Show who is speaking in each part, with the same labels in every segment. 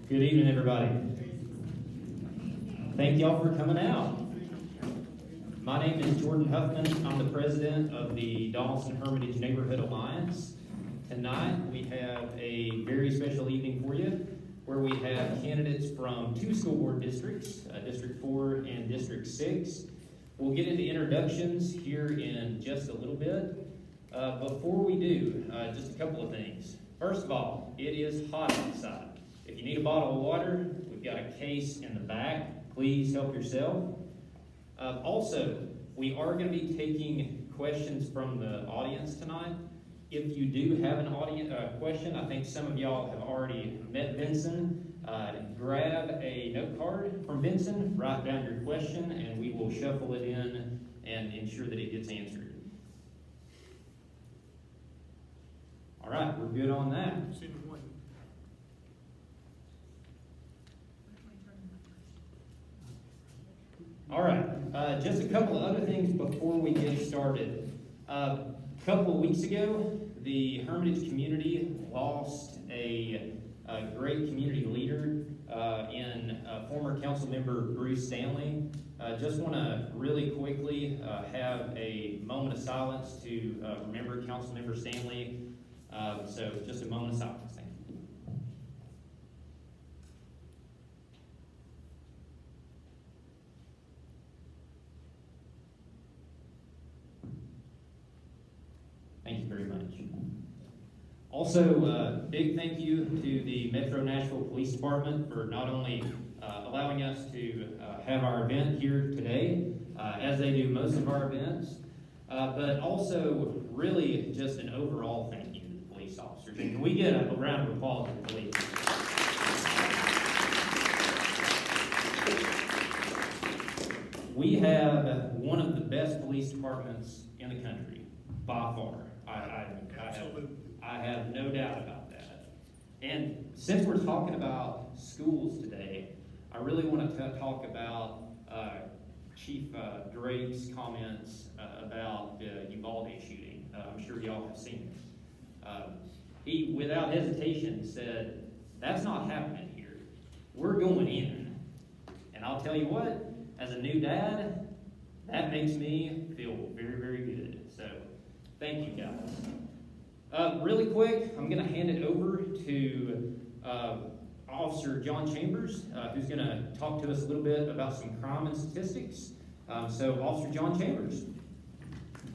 Speaker 1: Good evening, everybody. Thank y'all for coming out. My name is Jordan Huffman. I'm the president of the Donaldson Hermitage Neighborhood Alliance. Tonight, we have a very special evening for you, where we have candidates from two school board districts, District 4 and District 6. We'll get into introductions here in just a little bit. Before we do, just a couple of things. First of all, it is hot outside. If you need a bottle of water, we've got a case in the back. Please help yourself. Also, we are going to be taking questions from the audience tonight. If you do have an question, I think some of y'all have already met Benson. Grab a note card from Benson, write down your question, and we will shuffle it in and ensure that it gets answered. All right, we're good on that. All right, just a couple of other things before we get started. A couple of weeks ago, the Hermitage community lost a great community leader in former council member Bruce Stanley. Just want to really quickly have a moment of silence to remember council member Stanley. So just a moment of silence. Thank you. Thank you very much. Also, big thank you to the Metro Nashville Police Department for not only allowing us to have our event here today, as they do most of our events, but also really just an overall thank you to the police officers. And can we get a round of applause for the police? We have one of the best police departments in the country, by far. I have no doubt about that. And since we're talking about schools today, I really want to talk about Chief Drake's comments about the Uvalde shooting. I'm sure y'all have seen it. He, without hesitation, said, "That's not happening here. We're going in." And I'll tell you what, as a new dad, that makes me feel very, very good. So, thank you, guys. Really quick, I'm going to hand it over to Officer John Chambers, who's going to talk to us a little bit about some crime and statistics. So, Officer John Chambers.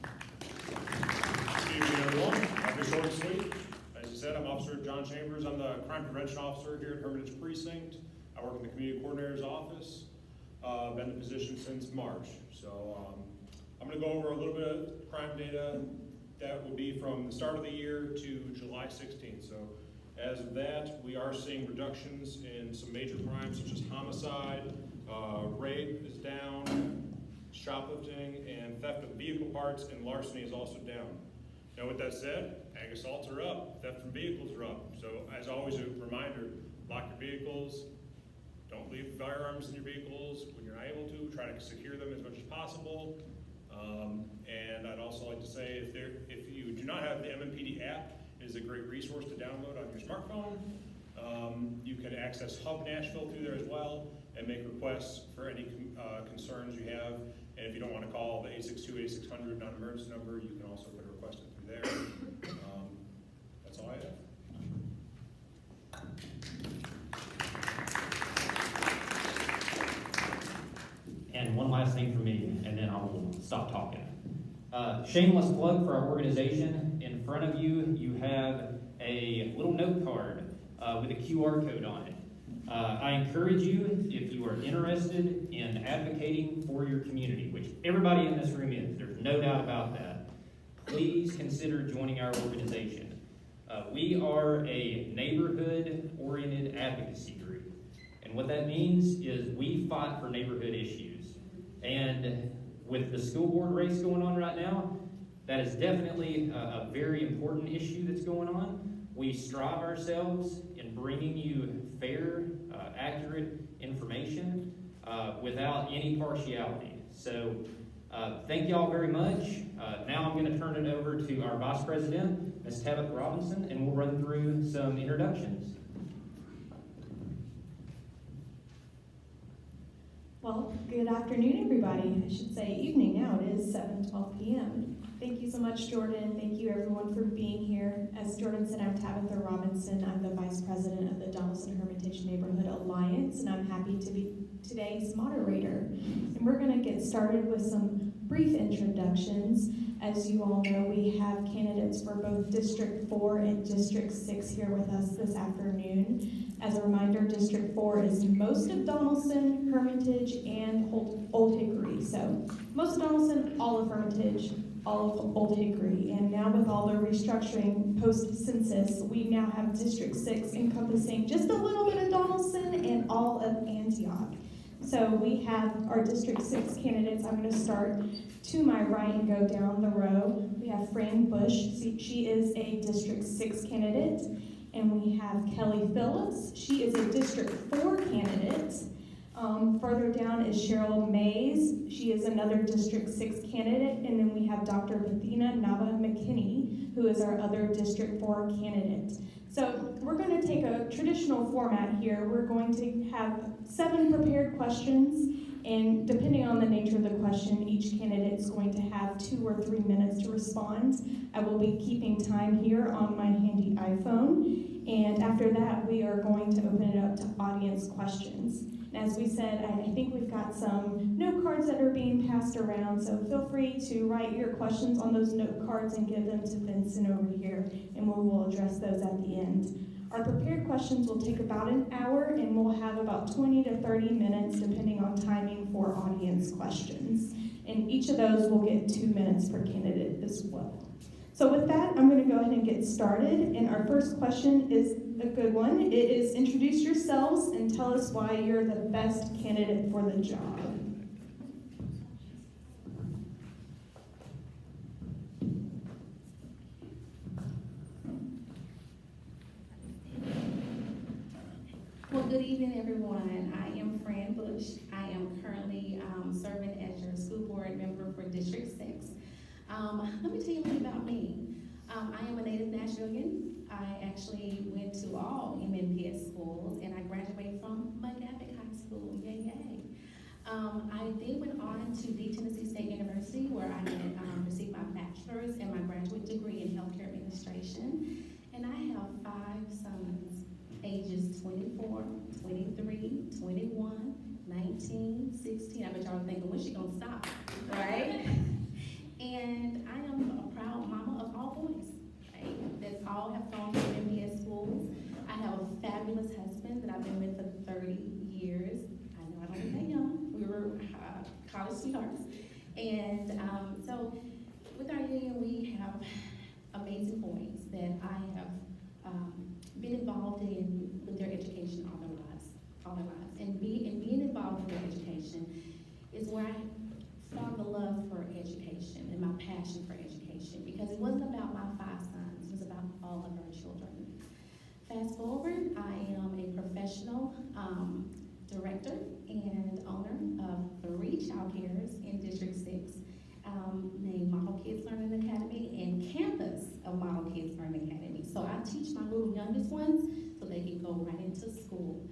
Speaker 2: Good evening, everyone. I'll be short and sweet. As you said, I'm Officer John Chambers. I'm the Crime Prevention Officer here at Hermitage Precinct. I work in the Community Coordinator's Office. Been in the position since March. So I'm going to go over a little bit of crime data that will be from the start of the year to July 16th. So as of that, we are seeing reductions in some major crimes such as homicide, rape is down, shoplifting, and theft of vehicle parts, and larceny is also down. Now with that said, ag assaults are up, theft from vehicles are up. So as always, a reminder, lock your vehicles, don't leave firearms in your vehicles. When you're not able to, try to secure them as much as possible. And I'd also like to say, if you do not have the MMPD app, it is a great resource to download on your smartphone. You can access Hub Nashville through there as well and make requests for any concerns you have. And if you don't want to call the 862-8600 non-emergency number, you can also put a request in through there. That's all I have.
Speaker 1: And one last thing for me, and then I will stop talking. Shameless plug for our organization. In front of you, you have a little note card with a QR code on it. I encourage you, if you are interested in advocating for your community, which everybody in this room is, there's no doubt about that, please consider joining our organization. We are a neighborhood-oriented advocacy group. And what that means is we fight for neighborhood issues. And with the school board race going on right now, that is definitely a very important issue that's going on. We strive ourselves in bringing you fair, accurate information without any partiality. So thank y'all very much. Now I'm going to turn it over to our Vice President, Ms. Tabitha Robinson, and we'll run through some introductions.
Speaker 3: Well, good afternoon, everybody. I should say evening now. It is 7:12 p.m. Thank you so much, Jordan. Thank you, everyone, for being here. As Jordan said, I'm Tabitha Robinson. I'm the Vice President of the Donaldson Hermitage Neighborhood Alliance, and I'm happy to be today's moderator. And we're going to get started with some brief introductions. As you all know, we have candidates for both District 4 and District 6 here with us this afternoon. As a reminder, District 4 is most of Donaldson, Hermitage, and Old Hickory. So most of Donaldson, all of Hermitage, all of Old Hickory. And now with all the restructuring post-census, we now have District 6 encompassing just a little bit of Donaldson and all of Antioch. So we have our District 6 candidates. I'm going to start to my right and go down the row. We have Fran Bush. She is a District 6 candidate. And we have Kelly Phillips. She is a District 4 candidate. Further down is Cheryl Mays. She is another District 6 candidate. And then we have Dr. Bethina Nava McKinney, who is our other District 4 candidate. So we're going to take a traditional format here. We're going to have 7 prepared questions. And depending on the nature of the question, each candidate is going to have 2 or 3 minutes to respond. I will be keeping time here on my handy iPhone. And after that, we are going to open it up to audience questions. And as we said, I think we've got some note cards that are being passed around, so feel free to write your questions on those note cards and give them to Vincent over here, and we will address those at the end. Our prepared questions will take about an hour, and we'll have about 20 to 30 minutes, depending on timing, for audience questions. And each of those will get 2 minutes per candidate as well. So with that, I'm going to go ahead and get started. And our first question is a good one. It is, introduce yourselves and tell us why you're the best candidate for the job.
Speaker 4: Well, good evening, everyone. I am Fran Bush. I am currently serving as your school board member for District 6. Let me tell you a little about me. I am a native Nashvilleian. I actually went to all MNPS schools, and I graduated from McGavick High School. Yay, yay. I then went on to the Tennessee State University, where I had received my bachelor's and my graduate degree in healthcare administration. And I have 5 sons, ages 24, 23, 21, 19, 16. I bet y'all are thinking, when's she gonna stop, right? And I am a proud mama of all boys, right? That all have gone to MBS schools. I have a fabulous husband that I've been with for 30 years. I know I don't look that young. We were college sweethearts. And so with our union, we have amazing boys that I have been involved in with their education all their lives. And being involved in their education is where I found the love for education and my passion for education, because it wasn't about my 5 sons, it was about all of our children. Fast forward, I am a professional director and owner of 3 child cares in District 6, named Model Kids Learning Academy and campus of Model Kids Learning Academy. So I teach my little youngest ones so they can go right into school.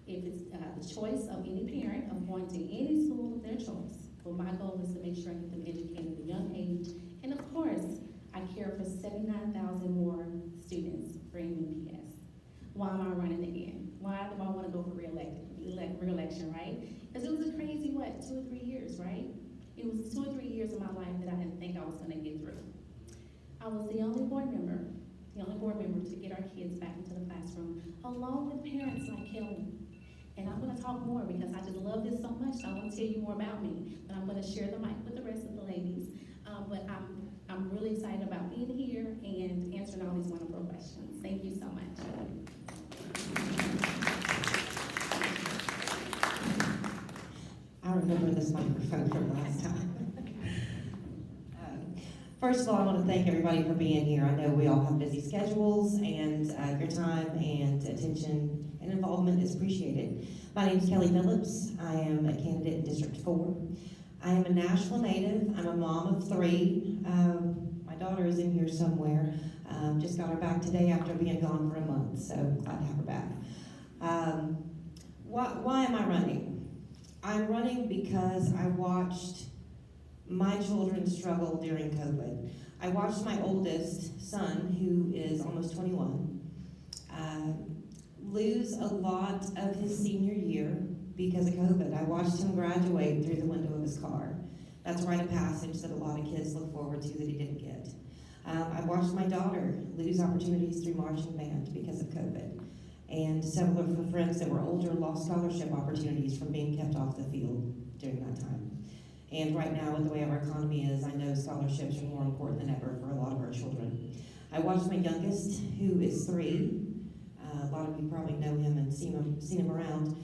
Speaker 4: If it's the choice of any parent of going to any school of their choice, well, my goal is to make sure I get them educated at a young age. And of course, I care for 79,000 more students for MNPS. Why am I running again? Why do I want to go for re-election, right? Because it was a crazy, 2 or 3 years, right? It was 2 or 3 years of my life that I didn't think I was going to get through. I was the only board member to get our kids back into the classroom, along with parents like Kelly. And I'm going to talk more because I just love this so much. So I want to tell you more about me, but I'm going to share the mic with the rest of the ladies. But I'm really excited about being here and answering all these wonderful questions. Thank you so much.
Speaker 5: I remember this microphone from last time. First of all, I want to thank everybody for being here. I know we all have busy schedules, and your time and attention and involvement is appreciated. My name is Kelly Phillips. I am a candidate in District 4. I am a Nashville native. I'm a mom of 3. My daughter is in here somewhere. Just got her back today after being gone for a month, so glad to have her back. Why am I running? I'm running because I watched my children struggle during COVID. I watched my oldest son, who is almost 21, lose a lot of his senior year because of COVID. I watched him graduate through the window of his car. That's a rite of passage that a lot of kids look forward to that he didn't get. I watched my daughter lose opportunities through marching band because of COVID. And several of her friends that were older lost scholarship opportunities from being kept off the field during that time. And right now, with the way our economy is, I know scholarships are more important than ever for a lot of our children. I watched my youngest, who is 3, a lot of you probably know him and seen him around,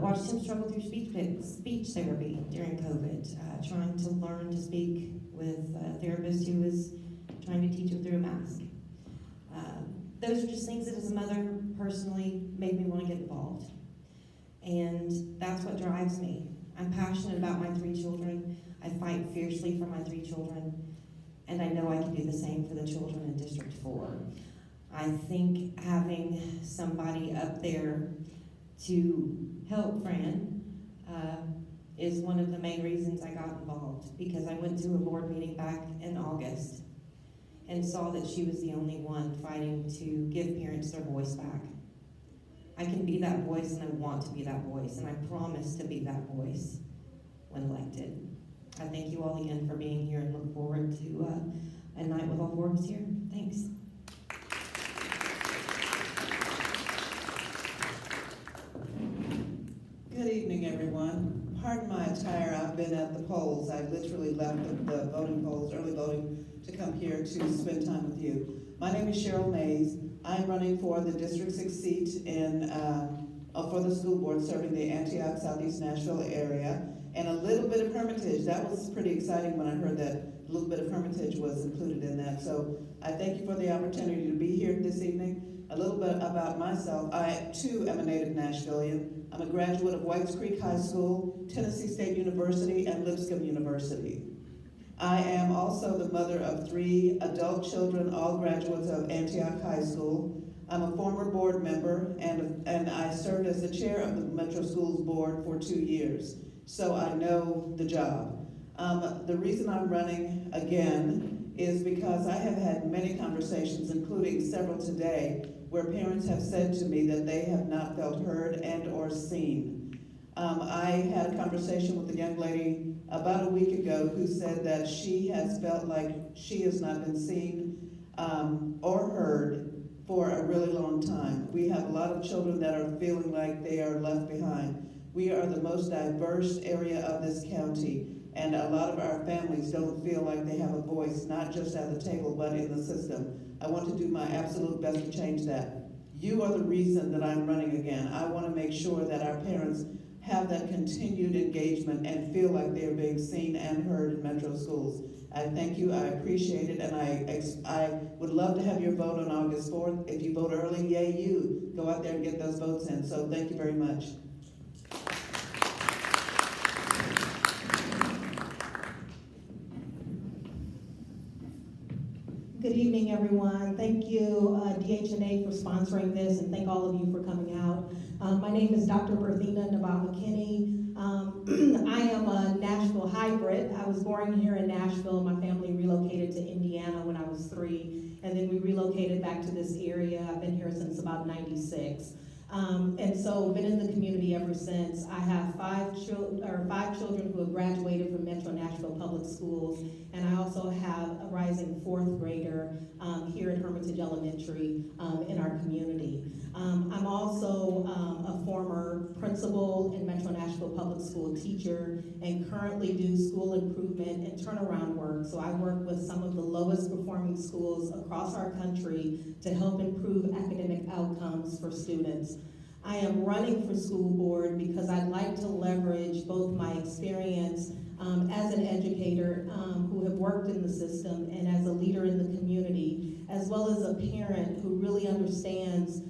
Speaker 5: watched him struggle through speech therapy during COVID, trying to learn to speak with a therapist who was trying to teach him through a mask. Those are just things that as a mother personally made me want to get involved. And that's what drives me. I'm passionate about my 3 children. I fight fiercely for my 3 children. And I know I can do the same for the children in District 4. I think having somebody up there to help Fran is one of the main reasons I got involved, because I went to a board meeting back in August and saw that she was the only one fighting to give parents their voice back. I can be that voice, and I want to be that voice, and I promise to be that voice when elected. I thank you all again for being here and look forward to a night with all 4 of us here. Thanks.
Speaker 6: Good evening, everyone. Pardon my attire, I've been at the polls. I literally left the voting polls, early voting, to come here to spend time with you. My name is Cheryl Mays. I'm running for the District 6 seat for the school board, serving the Antioch Southeast Nashville area. And a little bit of Hermitage. That was pretty exciting when I heard that a little bit of Hermitage was included in that. So I thank you for the opportunity to be here this evening. A little bit about myself. I, too, am a native Nashvilleian. I'm a graduate of Whites Creek High School, Tennessee State University, and Lipscomb University. I am also the mother of 3 adult children, all graduates of Antioch High School. I'm a former board member, and I served as the chair of the Metro Schools Board for 2 years, so I know the job. The reason I'm running again is because I have had many conversations, including several today, where parents have said to me that they have not felt heard and or seen. I had a conversation with a young lady about a week ago who said that she has felt like she has not been seen or heard for a really long time. We have a lot of children that are feeling like they are left behind. We are the most diverse area of this county, and a lot of our families don't feel like they have a voice, not just at the table, but in the system. I want to do my absolute best to change that. You are the reason that I'm running again. I want to make sure that our parents have that continued engagement and feel like they're being seen and heard in Metro schools. I thank you, I appreciate it, and I would love to have your vote on August 4th. If you vote early, yay you. Go out there and get those votes in. So thank you very much.
Speaker 7: Good evening, everyone. Thank you, DHNA, for sponsoring this, and thank all of you for coming out. My name is Dr. Berthina Naval-McKinney. I am a Nashville hybrid. I was born here in Nashville. My family relocated to Indiana when I was 3, and then we relocated back to this area. I've been here since about '96. And so been in the community ever since. I have 5 children who have graduated from Metro Nashville Public Schools, and I also have a rising 4th grader here at Hermitage Elementary in our community. I'm also a former principal in Metro Nashville Public School teacher, and currently do school improvement and turnaround work. So I work with some of the lowest performing schools across our country to help improve academic outcomes for students. I am running for school board because I'd like to leverage both my experience as an educator who have worked in the system and as a leader in the community, as well as a parent who really understands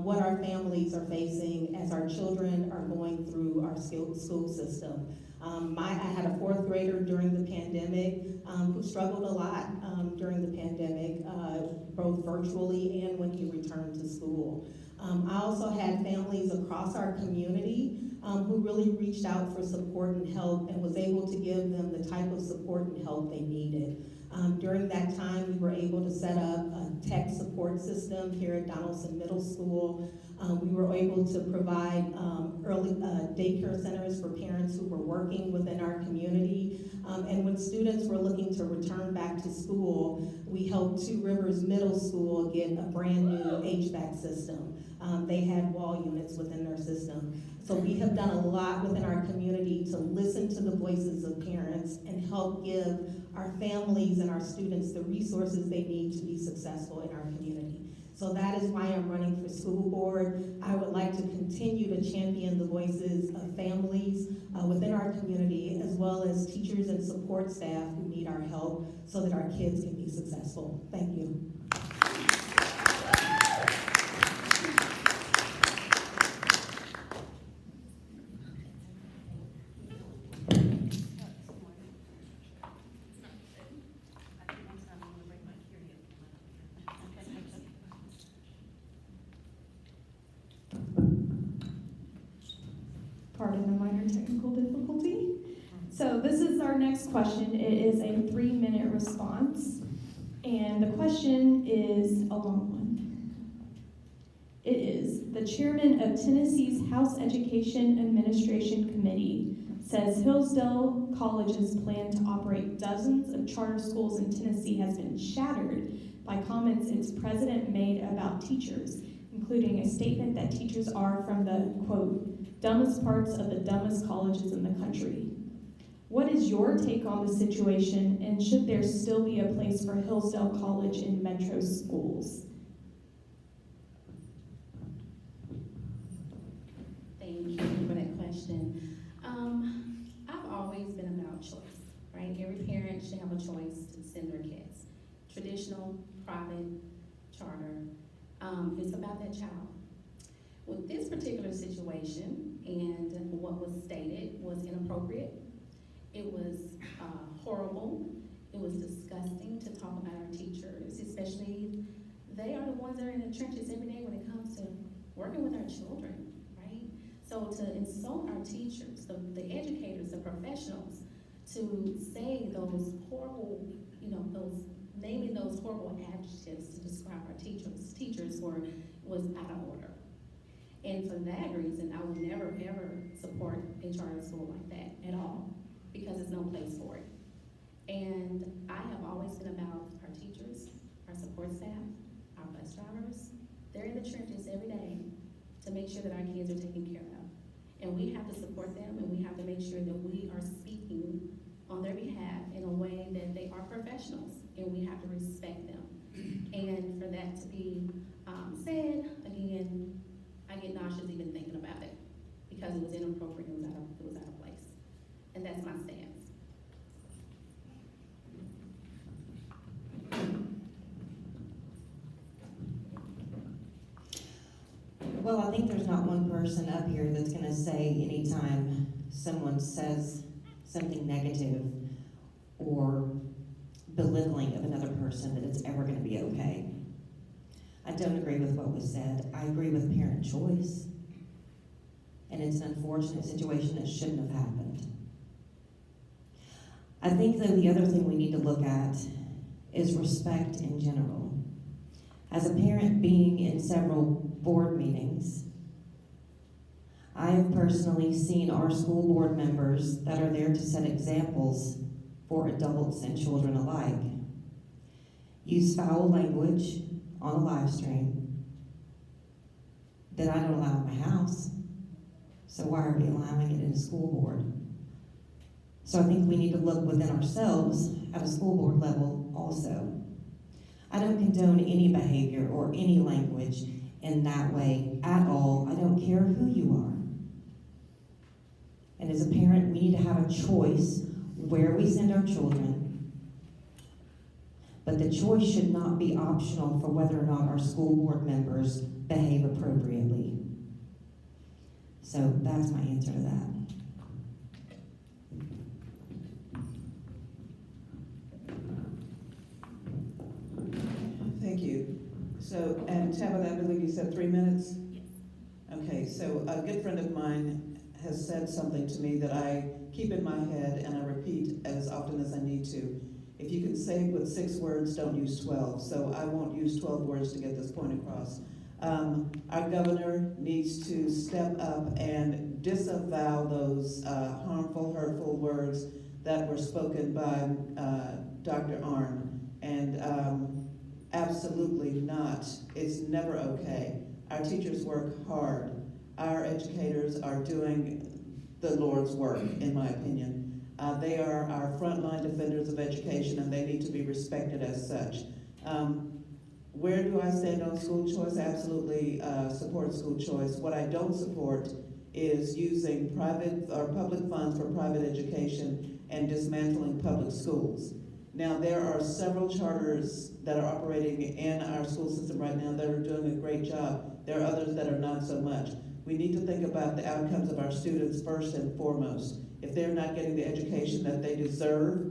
Speaker 7: what our families are facing as our children are going through our school system. I had a 4th grader during the pandemic who struggled a lot during the pandemic, both virtually and when he returned to school. I also had families across our community who really reached out for support and help and was able to give them the type of support and help they needed. During that time, we were able to set up a tech support system here at Donaldson Middle School. We were able to provide early daycare centers for parents who were working within our community. And when students were looking to return back to school, we helped Two Rivers Middle School get a brand new HVAC system. They had wall units within their system. So we have done a lot within our community to listen to the voices of parents and help give our families and our students the resources they need to be successful in our community. So that is why I'm running for school board. I would like to continue to champion the voices of families within our community, as well as teachers and support staff who need our help so that our kids can be successful. Thank you.
Speaker 3: Pardon the minor technical difficulty. So this is our next question. It is a 3-minute response. And the question is a long one. It is, the chairman of Tennessee's House Education Administration Committee says Hillsdale College's plan to operate dozens of charter schools in Tennessee has been shattered by comments its president made about teachers, including a statement that teachers are from the, quote, dumbest parts of the dumbest colleges in the country. What is your take on the situation, and should there still be a place for Hillsdale College in metro schools?
Speaker 4: Thank you for that question. I've always been about choice, right? Every parent should have a choice to send their kids. Traditional, private, charter. It's about that child. With this particular situation, and what was stated was inappropriate. It was horrible. It was disgusting to talk about our teachers, especially they are the ones that are in the trenches every day when it comes to working with our children, right? So to insult our teachers, the educators, the professionals, to say those horrible, naming those horrible adjectives to describe our teachers was out of order. And for that reason, I would never, ever support a charter school like that at all, because there's no place for it. And I have always been about our teachers, our support staff, our bus drivers. They're in the trenches every day to make sure that our kids are taken care of. And we have to support them, and we have to make sure that we are speaking on their behalf in a way that they are professionals, and we have to respect them. And for that to be said, again, I get nauseous even thinking about it, because it was inappropriate, it was out of place. And that's my stance.
Speaker 5: Well, I think there's not one person up here that's gonna say anytime someone says something negative or belittling of another person that it's ever gonna be okay. I don't agree with what was said. I agree with parent choice. And it's an unfortunate situation that shouldn't have happened. I think though the other thing we need to look at is respect in general. As a parent being in several board meetings, I have personally seen our school board members that are there to set examples for adults and children alike use foul language on a live stream that I don't allow in my house. So why are we allowing it in a school board? So I think we need to look within ourselves at a school board level also. I don't condone any behavior or any language in that way at all. I don't care who you are. And as a parent, we need to have a choice where we send our children. But the choice should not be optional for whether or not our school board members behave appropriately. So that's my answer to that.
Speaker 6: Thank you. So, and Tabitha, I believe you said 3 minutes?
Speaker 4: Yes.
Speaker 6: Okay, so a good friend of mine has said something to me that I keep in my head and I repeat as often as I need to. If you can say it with 6 words, don't use 12. So I won't use 12 words to get this point across. Our governor needs to step up and disavow those harmful, hurtful words that were spoken by Dr. Arnn. And absolutely not. It's never okay. Our teachers work hard. Our educators are doing the Lord's work, in my opinion. They are our frontline defenders of education, and they need to be respected as such. Where do I stand on school choice? Absolutely support school choice. What I don't support is using private or public funds for private education and dismantling public schools. Now, there are several charters that are operating in our school system right now that are doing a great job. There are others that are not so much. We need to think about the outcomes of our students first and foremost. If they're not getting the education that they deserve,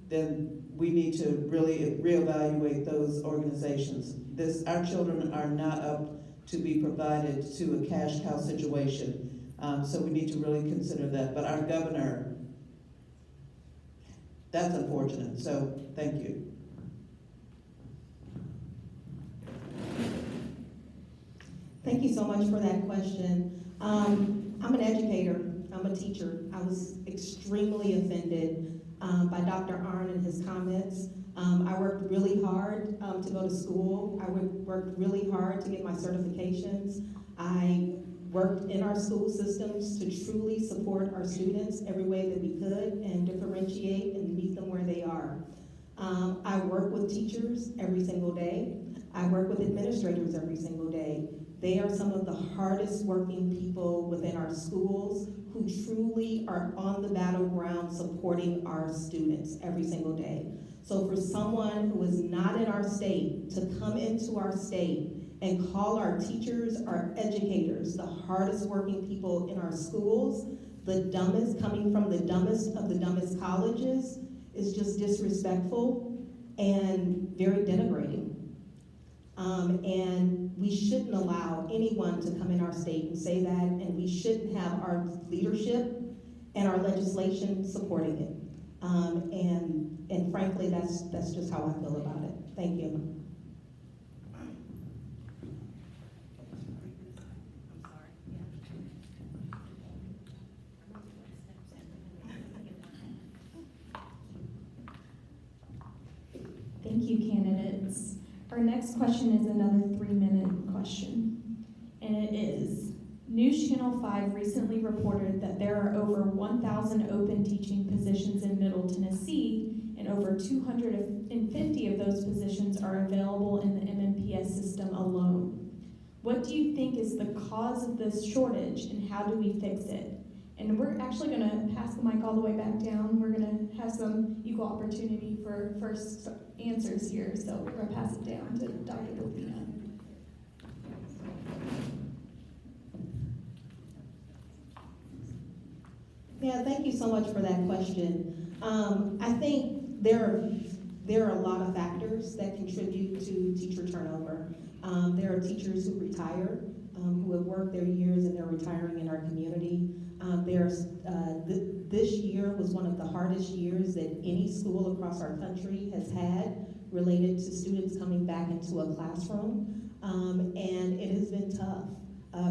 Speaker 6: then we need to really reevaluate those organizations. Our children are not up to be provided to a cash cow situation. So we need to really consider that. But our governor, that's unfortunate. So thank you.
Speaker 7: Thank you so much for that question. I'm an educator. I'm a teacher. I was extremely offended by Dr. Arnn and his comments. I worked really hard to go to school. I worked really hard to get my certifications. I worked in our school systems to truly support our students every way that we could and differentiate and meet them where they are. I work with teachers every single day. I work with administrators every single day. They are some of the hardest working people within our schools who truly are on the battleground supporting our students every single day. So for someone who is not in our state to come into our state and call our teachers, our educators, the hardest working people in our schools, the dumbest, coming from the dumbest of the dumbest colleges, is just disrespectful and very denigrating. And we shouldn't allow anyone to come in our state and say that, and we shouldn't have our leadership and our legislation supporting it. And frankly, that's just how I feel about it. Thank you.
Speaker 3: Thank you, candidates. Our next question is another 3-minute question. And it is, News Channel 5 recently reported that there are over 1,000 open teaching positions in Middle Tennessee, and over 250 of those positions are available in the MMPS system alone. What do you think is the cause of this shortage, and how do we fix it? And we're actually going to pass the mic all the way back down. We're going to have some equal opportunity for first answers here, so we're going to pass it down to Dr. Berthina.
Speaker 7: Yeah, thank you so much for that question. I think there are a lot of factors that contribute to teacher turnover. There are teachers who retire, who have worked their years and they're retiring in our community. This year was one of the hardest years that any school across our country has had related to students coming back into a classroom, and it has been tough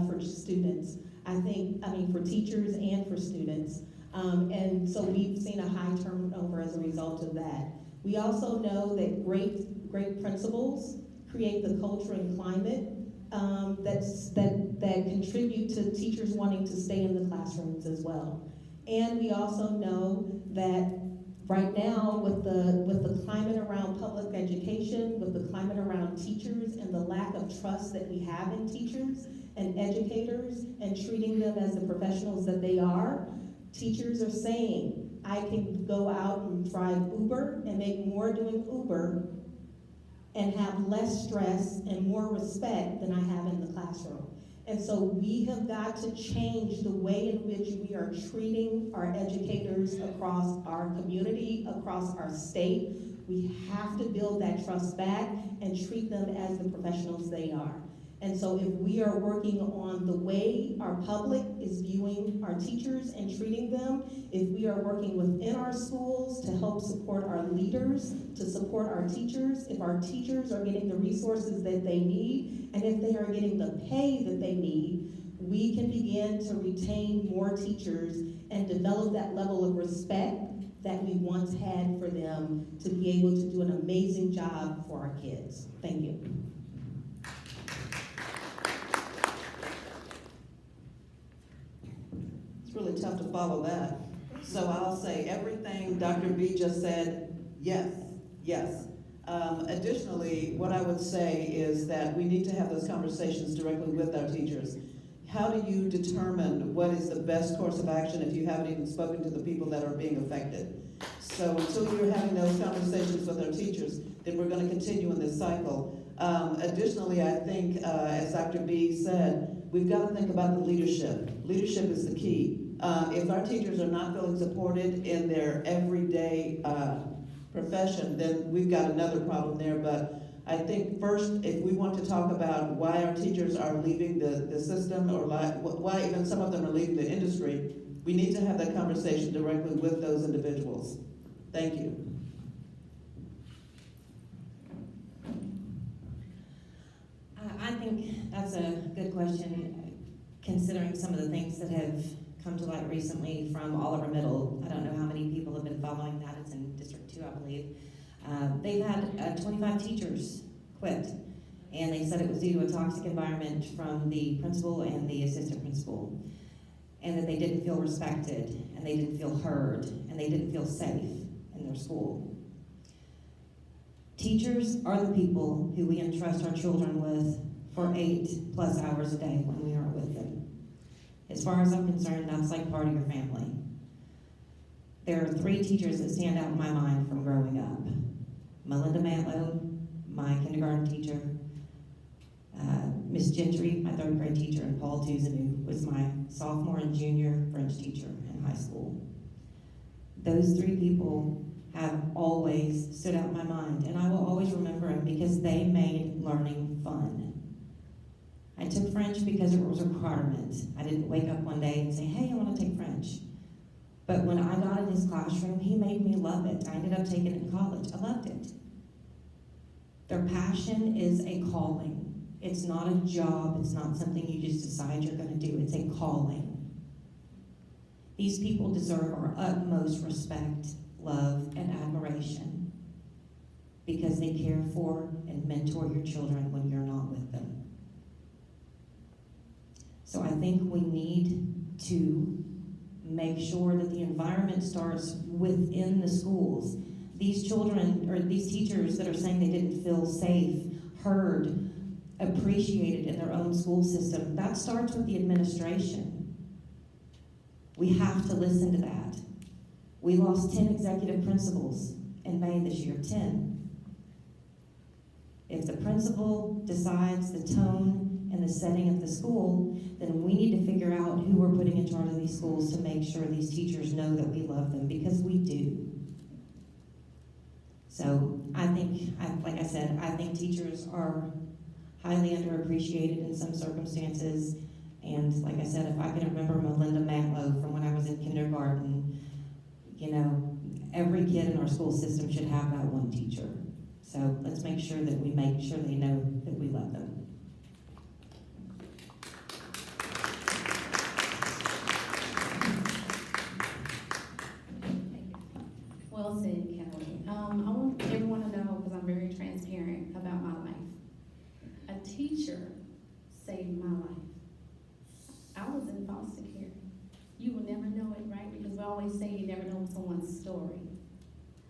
Speaker 7: for students. I mean for teachers and for students, and so we've seen a high turnover as a result of that. We also know that great principals create the culture and climate that contribute to teachers wanting to stay in the classrooms as well. And we also know that right now, with the climate around public education, with the climate around teachers, and the lack of trust that we have in teachers and educators, and treating them as the professionals that they are, teachers are saying, I can go out and drive Uber and make more doing Uber and have less stress and more respect than I have in the classroom. And so we have got to change the way in which we are treating our educators across our community, across our state. We have to build that trust back and treat them as the professionals they are. And so if we are working on the way our public is viewing our teachers and treating them, if we are working within our schools to help support our leaders, to support our teachers, if our teachers are getting the resources that they need, and if they are getting the pay that they need, we can begin to retain more teachers and develop that level of respect that we once had for them to be able to do an amazing job for our kids. Thank you.
Speaker 6: It's really tough to follow that. So I'll say everything Dr. B just said, yes, yes. Additionally, what I would say is that we need to have those conversations directly with our teachers. How do you determine what is the best course of action if you haven't even spoken to the people that are being affected? So until you're having those conversations with our teachers, then we're going to continue in this cycle. Additionally, I think, as Dr. B said, we've got to think about the leadership. Leadership is the key. If our teachers are not feeling supported in their everyday profession, then we've got another problem there. But I think first, if we want to talk about why our teachers are leaving the system, or why even some of them are leaving the industry, we need to have that conversation directly with those individuals. Thank you.
Speaker 5: I think that's a good question, considering some of the things that have come to light recently from Oliver Middle. I don't know how many people have been following that. It's in District 2, I believe. They've had 25 teachers quit, and they said it was due to a toxic environment from the principal and the assistant principal, and that they didn't feel respected, and they didn't feel heard, and they didn't feel safe in their school. Teachers are the people who we entrust our children with for 8+ hours a day when we are with them. As far as I'm concerned, that's like part of your family. There are 3 teachers that stand out in my mind from growing up. Melinda Matlow, my kindergarten teacher, Miss Gentry, my 3rd grade teacher, and Paul Tuzanu was my sophomore and junior French teacher in high school. Those 3 people have always stood out in my mind, and I will always remember them because they made learning fun. I took French because it was a requirement. I didn't wake up one day and say, hey, I want to take French. But when I got in his classroom, he made me love it. I ended up taking it in college. I loved it. Their passion is a calling. It's not a job. It's not something you just decide you're going to do. It's a calling. These people deserve our utmost respect, love, and admiration because they care for and mentor your children when you're not with them. So I think we need to make sure that the environment starts within the schools. These children, or these teachers that are saying they didn't feel safe, heard, appreciated in their own school system, that starts with the administration. We have to listen to that. We lost 10 executive principals in May this year, 10. If the principal decides the tone and the setting of the school, then we need to figure out who we're putting in charge of these schools to make sure these teachers know that we love them, because we do. So I think, like I said, I think teachers are highly underappreciated in some circumstances. And like I said, if I can remember Melinda Matlow from when I was in kindergarten, you know, every kid in our school system should have that one teacher. So let's make sure that we make sure they know that we love them.
Speaker 4: Well said, Kelly. I want everyone to know, because I'm very transparent about my life. A teacher saved my life. I was in foster care. You will never know it, right? Because we always say you never know someone's story.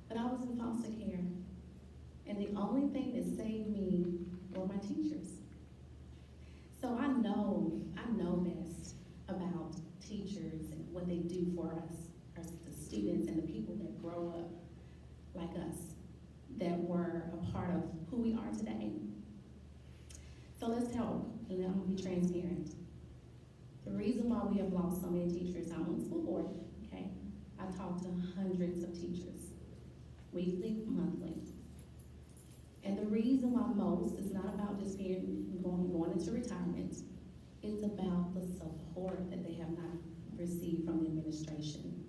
Speaker 4: But I was in foster care. And the only thing that saved me were my teachers. So I know best about teachers and what they do for us, the students and the people that grow up like us, that were a part of who we are today. So let's help, and I'm gonna be transparent. The reason why we have lost so many teachers, I'm on the school board, okay? I talk to hundreds of teachers, weekly, monthly. And the reason why most is not about just going into retirement, it's about the support that they have not received from the administration.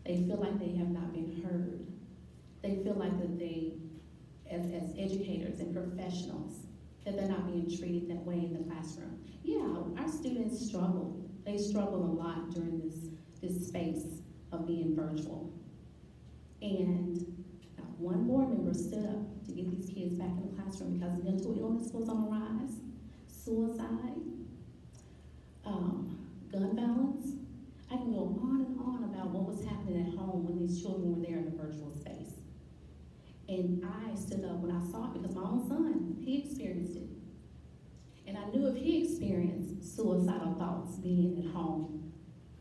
Speaker 4: They feel like they have not been heard. They feel like that they, as educators and professionals, that they're not being treated that way in the classroom. Yeah, our students struggle. They struggle a lot during this space of being virtual. And not one board member stood up to get these kids back in the classroom because mental illness was on the rise, suicide, gun violence. I can go on and on about what was happening at home when these children were there in the virtual space. And I stood up when I saw it because my own son, he experienced it. And I knew if he experienced suicidal thoughts being at home,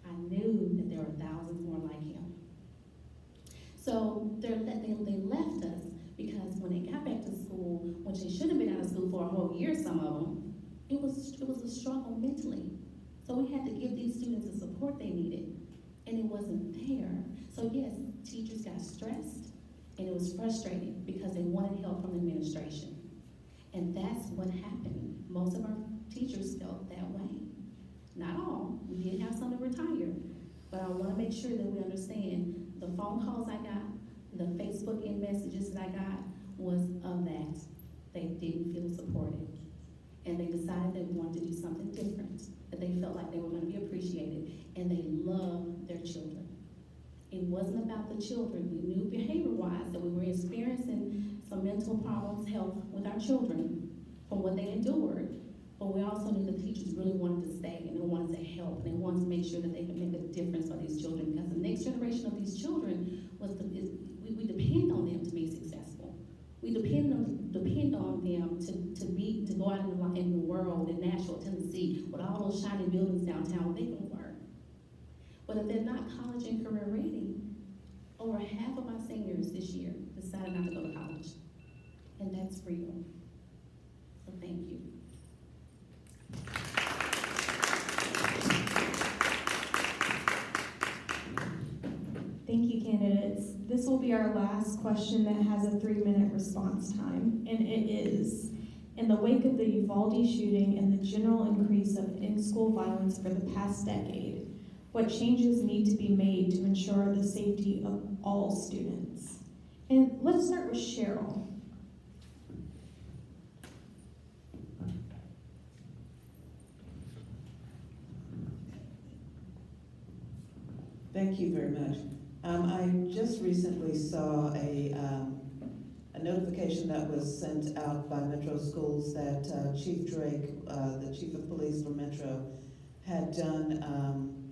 Speaker 4: I knew that there were thousands more like him. So they left us because when they got back to school, which they should have been out of school for a whole year, some of them, it was a struggle mentally. So we had to give these students the support they needed, and it wasn't there. So yes, teachers got stressed, and it was frustrating because they wanted help from the administration. And that's what happened. Most of our teachers felt that way. Not all. We did have some that retired. But I want to make sure that we understand the phone calls I got, the Facebook and messages that I got was of that. They didn't feel supported. And they decided they wanted to do something different, that they felt like they were going to be appreciated, and they loved their children. It wasn't about the children. We knew behavior-wise that we were experiencing some mental problems, health with our children from what they endured. But we also knew the teachers really wanted to stay, and they wanted to help, and they wanted to make sure that they could make a difference for these children, because the next generation of these children we depend on them to be successful. We depend on them to go out in the world in Nashville, Tennessee, with all those shiny buildings downtown. They can work. But if they're not college and career ready, over half of my seniors this year decided not to go to college. And that's real. So thank you.
Speaker 3: Thank you, candidates. This will be our last question that has a 3-minute response time, and it is, in the wake of the Uvalde shooting and the general increase of in-school violence for the past decade, what changes need to be made to ensure the safety of all students? And let's start with Cheryl.
Speaker 6: Thank you very much. I just recently saw a notification that was sent out by Metro Schools that Chief Drake, the Chief of Police for Metro, had done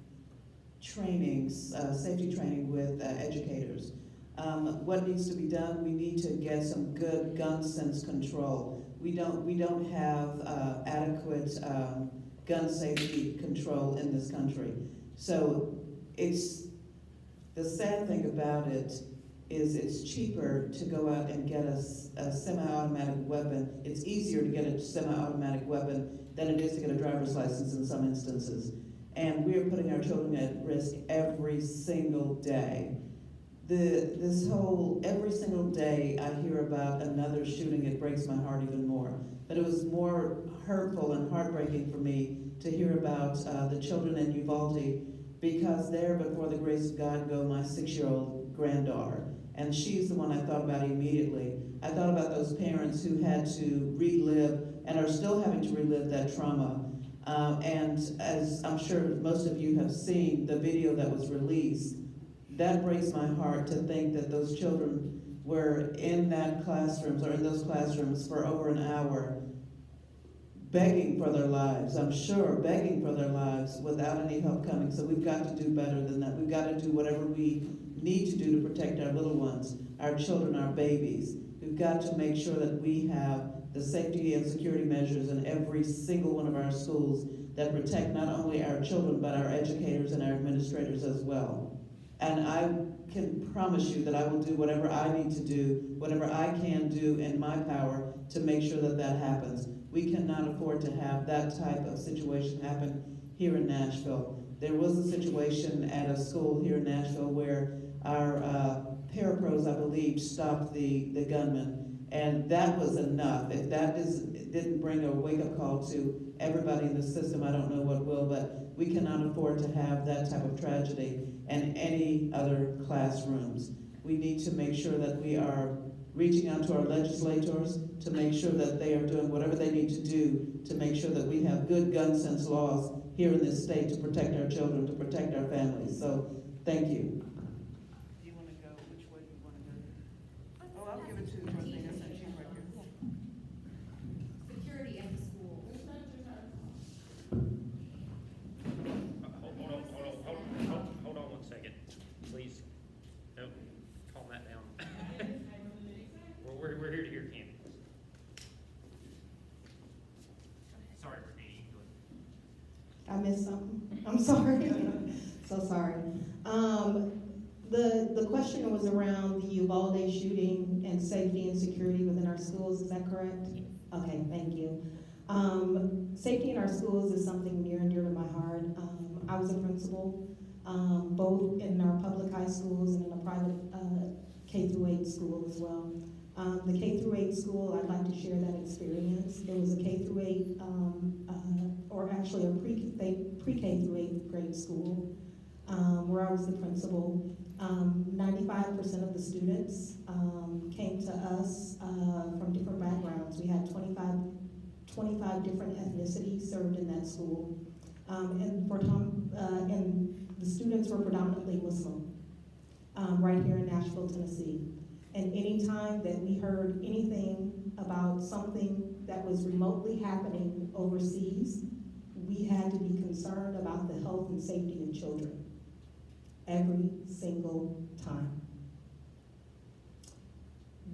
Speaker 6: trainings, safety training with educators. What needs to be done? We need to get some good gun sense control. We don't have adequate gun safety control in this country. So the sad thing about it is it's cheaper to go out and get a semi-automatic weapon. It's easier to get a semi-automatic weapon than it is to get a driver's license in some instances. And we are putting our children at risk every single day. Every single day I hear about another shooting, it breaks my heart even more. But it was more hurtful and heartbreaking for me to hear about the children in Uvalde, because there, before the grace of God, go my 6-year-old granddaughter. And she's the one I thought about immediately. I thought about those parents who had to relive and are still having to relive that trauma. And as I'm sure most of you have seen the video that was released, that breaks my heart to think that those children were in those classrooms for over an hour, begging for their lives, I'm sure, begging for their lives without any help coming. So we've got to do better than that. We've got to do whatever we need to do to protect our little ones, our children, our babies. We've got to make sure that we have the safety and security measures in every single one of our schools that protect not only our children, but our educators and our administrators as well. And I can promise you that I will do whatever I need to do, whatever I can do in my power to make sure that that happens. We cannot afford to have that type of situation happen here in Nashville. There was a situation at a school here in Nashville where our parapros, I believe, stopped the gunman. And that was enough. If that didn't bring a wake-up call to everybody in the system, I don't know what will, but we cannot afford to have that type of tragedy in any other classrooms. We need to make sure that we are reaching out to our legislators to make sure that they are doing whatever they need to do to make sure that we have good gun sense laws here in this state to protect our children, to protect our families. So, thank you. Do you want to go, which way do you want to go? Oh, I'll give it to Rosina since she's right here.
Speaker 4: Security at the school.
Speaker 1: Hold on 1 second, please. Nope, calm that down. We're here to hear Candy. Sorry, Brittany.
Speaker 7: I missed something. I'm sorry. So sorry. The question was around the Uvalde shooting and safety and security within our schools. Is that correct? Okay, thank you. Safety in our schools is something near and dear to my heart. I was a principal, both in our public high schools and in a private K-8 school as well. The K-8 school, I'd like to share that experience. It was a K-8, or actually a pre-K through 8th grade school, where I was the principal. 95% of the students came to us from different backgrounds. We had 25 different ethnicities served in that school. And the students were predominantly Muslim, right here in Nashville, Tennessee. And anytime that we heard anything about something that was remotely happening overseas, we had to be concerned about the health and safety of children. Every single time.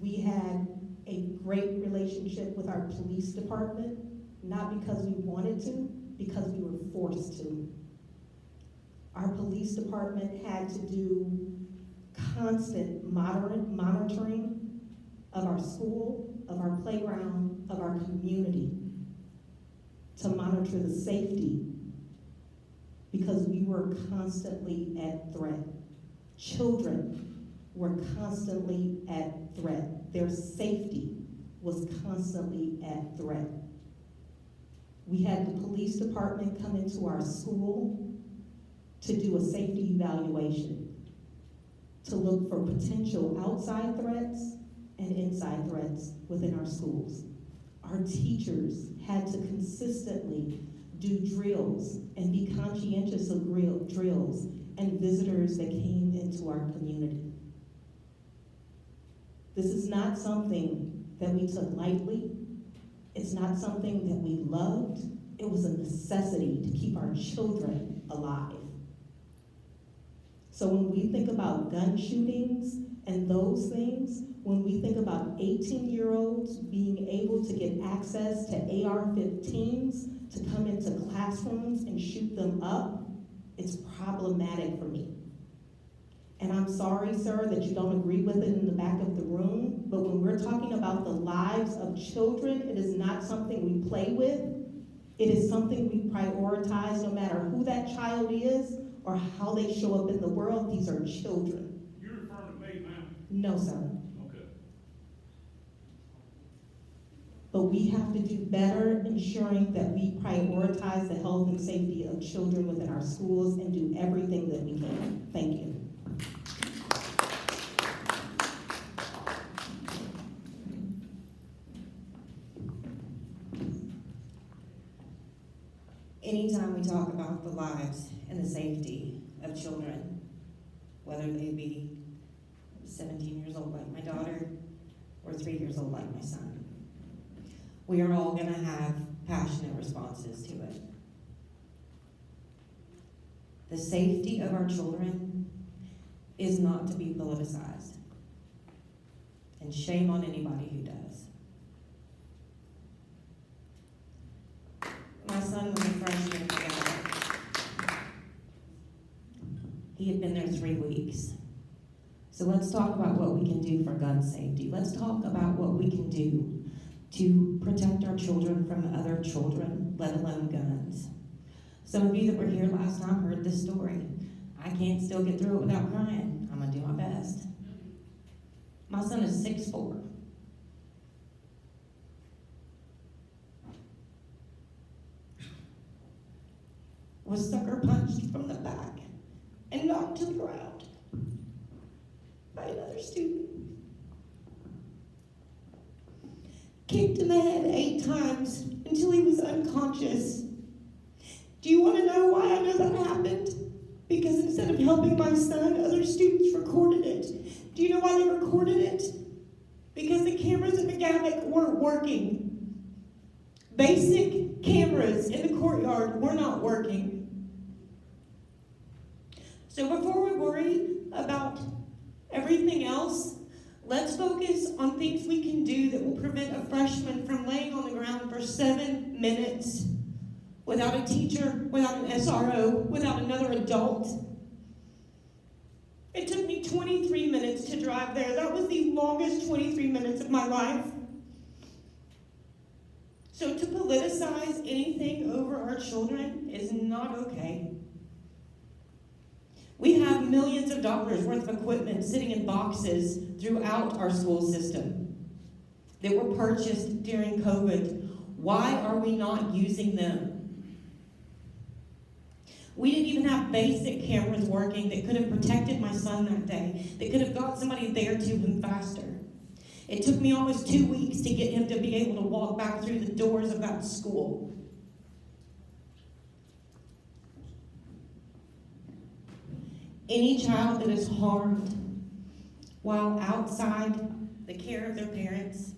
Speaker 7: We had a great relationship with our police department, not because we wanted to, because we were forced to. Our police department had to do constant monitoring of our school, of our playground, of our community, to monitor the safety, because we were constantly at threat. Children were constantly at threat. Their safety was constantly at threat. We had the police department come into our school to do a safety evaluation, to look for potential outside threats and inside threats within our schools. Our teachers had to consistently do drills and be conscientious of drills and visitors that came into our community. This is not something that we took lightly. It's not something that we loved. It was a necessity to keep our children alive. So when we think about gun shootings and those things, when we think about 18-year-olds being able to get access to AR-15s to come into classrooms and shoot them up, it's problematic for me. And I'm sorry, sir, that you don't agree with it in the back of the room, but when we're talking about the lives of children, it is not something we play with. It is something we prioritize no matter who that child is or how they show up in the world. These are children.
Speaker 8: You're referring to me, ma'am?
Speaker 7: No, sir.
Speaker 8: Okay.
Speaker 7: But we have to do better ensuring that we prioritize the health and safety of children within our schools and do everything that we can. Thank you.
Speaker 5: Anytime we talk about the lives and the safety of children, whether they be 17 years old like my daughter or 3 years old like my son, we are all going to have passionate responses to it. The safety of our children is not to be politicized, and shame on anybody who does. My son was a freshman together. He had been there 3 weeks. So let's talk about what we can do for gun safety. Let's talk about what we can do to protect our children from other children, let alone guns. Some of you that were here last time heard this story. I can't still get through it without crying. I'm gonna do my best. My son is 6'4". was sucker punched from the back and knocked to the ground by another student. Kicked in the head 8 times until he was unconscious. Do you want to know why I know that happened? Because instead of helping my son, other students recorded it. Do you know why they recorded it? Because the cameras in McGavock weren't working. Basic cameras in the courtyard were not working. So before we worry about everything else, let's focus on things we can do that will prevent a freshman from laying on the ground for 7 minutes without a teacher, without an SRO, without another adult. It took me 23 minutes to drive there. That was the longest 23 minutes of my life. So to politicize anything over our children is not okay. We have millions of dollars worth of equipment sitting in boxes throughout our school system that were purchased during COVID. Why are we not using them? We didn't even have basic cameras working that could have protected my son that day, that could have got somebody there to him faster. It took me almost 2 weeks to get him to be able to walk back through the doors of that school. Any child that is harmed while outside the care of their parents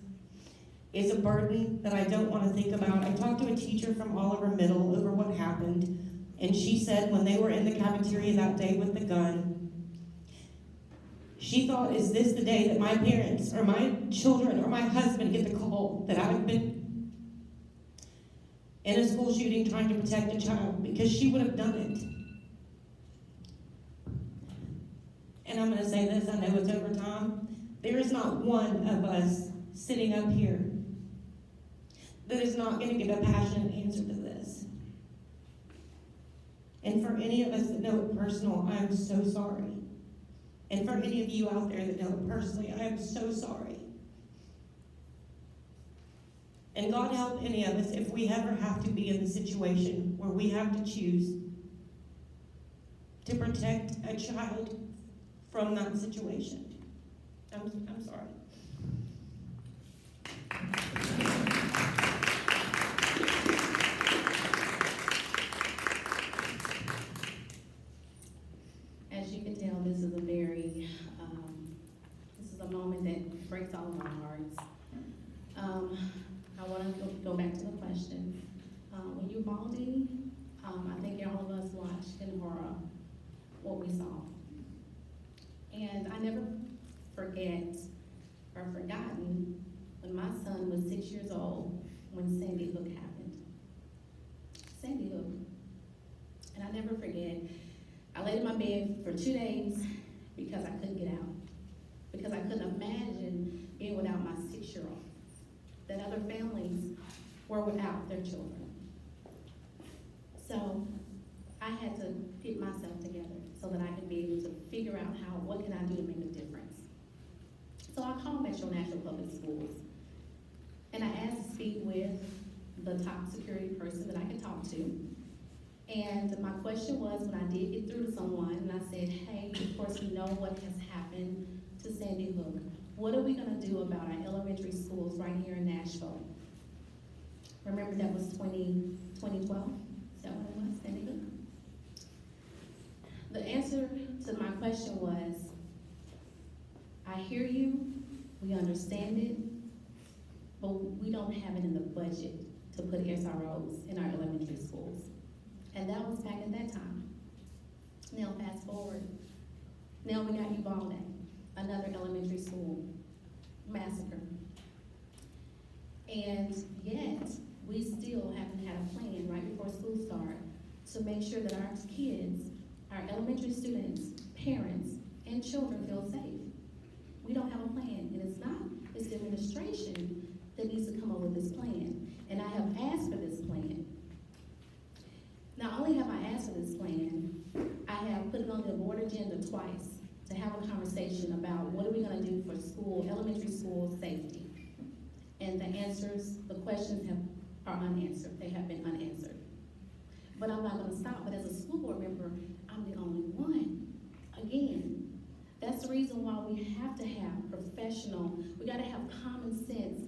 Speaker 5: is a burden that I don't want to think about. I talked to a teacher from Oliver Middle over what happened, and she said when they were in the cafeteria that day with the gun, she thought, is this the day that my parents or my children or my husband get the call that I've been in a school shooting trying to protect a child? Because she would have done it. And I'm going to say this, I know it's over time. There is not one of us sitting up here that is not going to give a passionate answer to this. And for any of us that know it personal, I am so sorry. And for any of you out there that know it personally, I am so sorry. And God help any of us if we ever have to be in the situation where we have to choose to protect a child from that situation. I'm sorry.
Speaker 4: As you can tell, this is a very, this is a moment that breaks all of our hearts. I want to go back to the question. When you're balding, I think all of us watched in horror what we saw. And I never forget or forgotten when my son was 6 years old when Sandy Hook happened. Sandy Hook. And I never forget, I laid in my bed for 2 days because I couldn't get out. Because I couldn't imagine being without my 6-year-old. That other families were without their children. So I had to get myself together so that I could be able to figure out what can I do to make a difference. So I called Metro Nashville Public Schools, and I asked to speak with the top security person that I could talk to. And my question was, when I did get through to someone, and I said, hey, of course we know what has happened to Sandy Hook. What are we gonna do about our elementary schools right here in Nashville? Remember that was 2012? Is that what it was, Sandy Hook? The answer to my question was, I hear you, we understand it, but we don't have it in the budget to put SROs in our elementary schools. And that was back at that time. Now fast forward. Now we got Uvalde, another elementary school massacre. And yet, we still haven't had a plan right before school start to make sure that our kids, our elementary students, parents, and children feel safe. We don't have a plan, and it's the administration that needs to come up with this plan. And I have asked for this plan. Not only have I asked for this plan, I have put it on the board agenda twice to have a conversation about what are we gonna do for school, elementary school safety. And the questions are unanswered, they have been unanswered. But I'm not gonna stop, but as a school board member, I'm the only one. Again, that's the reason why we have to have professional, we gotta have common sense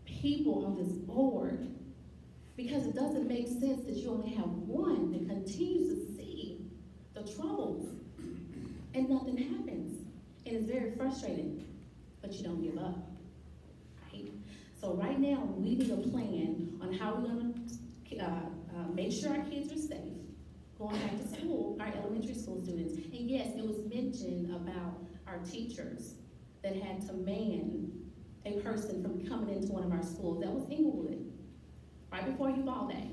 Speaker 4: people on this board. Because it doesn't make sense that you only have one that continues to see the troubles and nothing happens. And it's very frustrating, but you don't give up, right? So right now, we need a plan on how we're gonna make sure our kids are safe going back to school, our elementary school students. And yes, it was mentioned about our teachers that had to man a person from coming into one of our schools. That was Inglewood, right before Uvalde.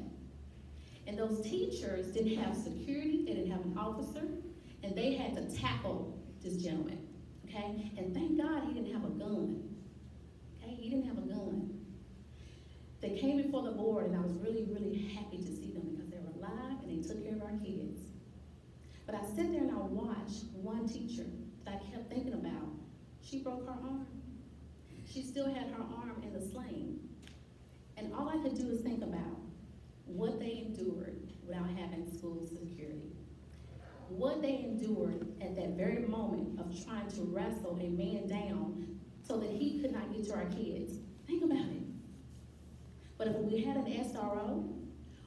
Speaker 4: And those teachers didn't have security, they didn't have an officer, and they had to tackle this gentleman, okay? And thank God he didn't have a gun, okay? He didn't have a gun. They came before the board, and I was really, really happy to see them because they were alive and they took care of our kids. But I sat there and I watched one teacher that I kept thinking about. She broke her arm. She still had her arm in the sling. And all I could do is think about what they endured without having school security. What they endured at that very moment of trying to wrestle a man down so that he could not get to our kids. Think about it. But if we had an SRO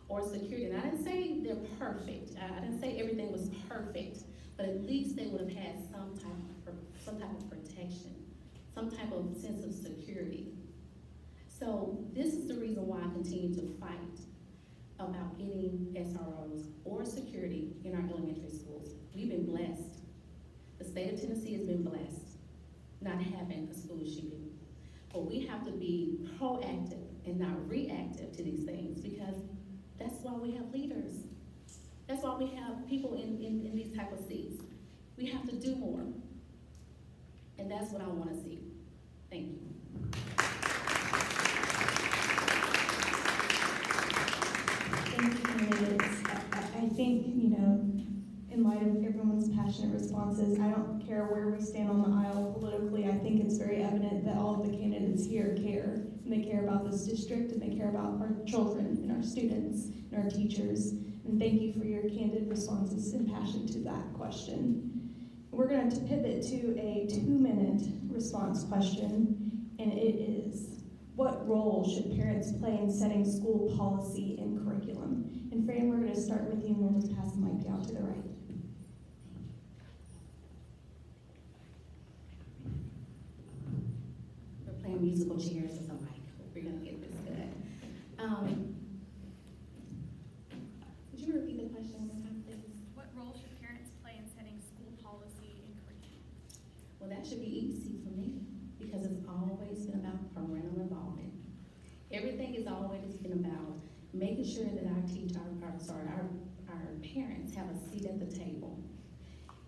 Speaker 4: or security, and I didn't say they're perfect, I didn't say everything was perfect, but at least they would have had some type of protection, some type of sense of security. So this is the reason why I continue to fight about getting SROs or security in our elementary schools. We've been blessed. The state of Tennessee has been blessed not having a school shooting. But we have to be proactive and not reactive to these things, because that's why we have leaders. That's why we have people in these type of seats. We have to do more. And that's what I want to see. Thank you.
Speaker 3: Thank you, candidates. I think, in light of everyone's passionate responses, I don't care where we stand on the aisle politically. I think it's very evident that all of the candidates here care. And they care about this district, and they care about our children and our students and our teachers. And thank you for your candid responses and passion to that question. We're going to pivot to a 2-minute response question, and it is, what role should parents play in setting school policy and curriculum? And Fran, we're going to start with you, and we'll just pass the mic down to the right.
Speaker 4: We're playing musical chairs with the mic. We're gonna get this good. Would you repeat the question one more time, please?
Speaker 8: What role should parents play in setting school policy and curriculum?
Speaker 4: Well, that should be easy for me, because it's always been about parental involvement. Everything has always been about making sure that our parents have a seat at the table.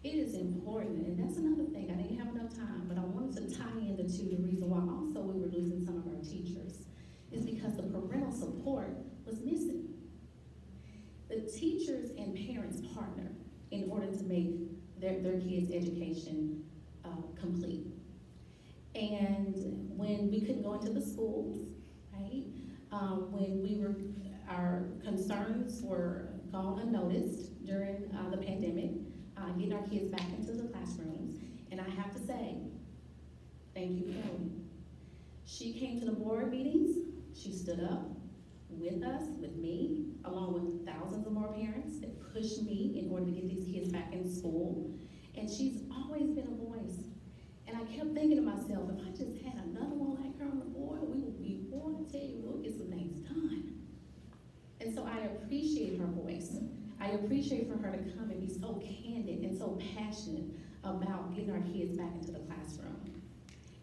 Speaker 4: It is important, and that's another thing, I didn't have enough time, but I wanted to tie in the two. The reason why also we were losing some of our teachers is because the parental support was missing. The teachers and parents partner in order to make their kids' education complete. And when we couldn't go into the schools, right? When our concerns were gone unnoticed during the pandemic, getting our kids back into the classrooms. And I have to say, thank you, Kelly. She came to the board meetings, she stood up with us, with me, along with thousands of more parents that pushed me in order to get these kids back in school. And she's always been a voice. And I kept thinking to myself, if I just had another one like her on the board, we would be, boy, I tell you, we'll get some things done. And so I appreciate her voice. I appreciate for her to come and be so candid and so passionate about getting our kids back into the classroom.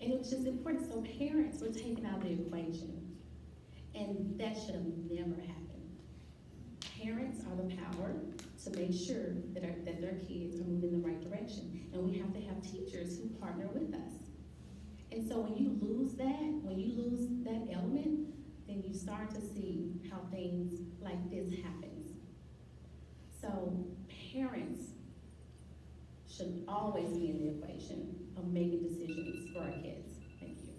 Speaker 4: And it was just important, so parents were taken out of the equation. And that should have never happened. Parents are the power to make sure that their kids are moving in the right direction. And we have to have teachers who partner with us. And so when you lose that element, then you start to see how things like this happens. So parents should always be in the equation of making decisions for our kids. Thank you.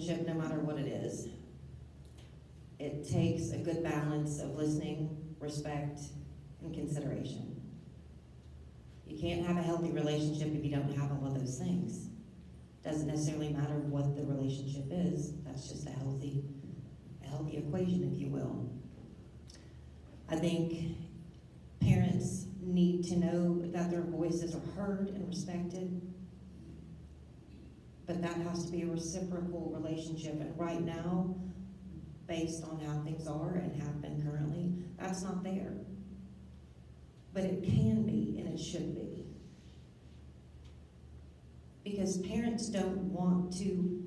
Speaker 5: relationship, no matter what it is. It takes a good balance of listening, respect, and consideration. You can't have a healthy relationship if you don't have all of those things. Doesn't necessarily matter what the relationship is, that's just a healthy equation, if you will. I think parents need to know that their voices are heard and respected, but that has to be a reciprocal relationship, and right now, based on how things are and have been currently, that's not there. But it can be, and it should be. Because parents don't want to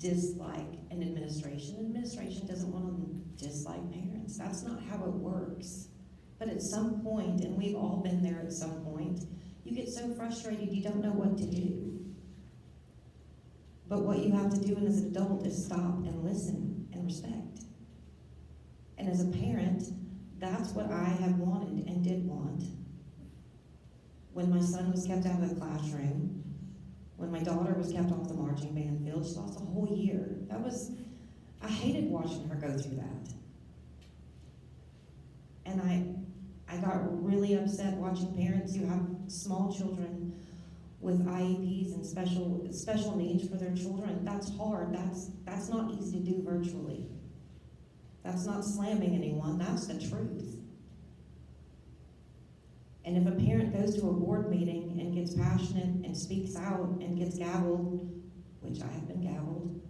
Speaker 5: dislike an administration. Administration doesn't want to dislike parents. That's not how it works. But at some point, and we've all been there at some point, you get so frustrated you don't know what to do. But what you have to do as an adult is stop and listen and respect. And as a parent, that's what I have wanted and did want. When my son was kept out of the classroom, when my daughter was kept off the marching band field, she lost a whole year. I hated watching her go through that. And I got really upset watching parents who have small children with IEPs and special needs for their children. That's hard. That's not easy to do virtually. That's not slamming anyone. That's the truth. And if a parent goes to a board meeting and gets passionate and speaks out and gets gavelled, which I have been gavelled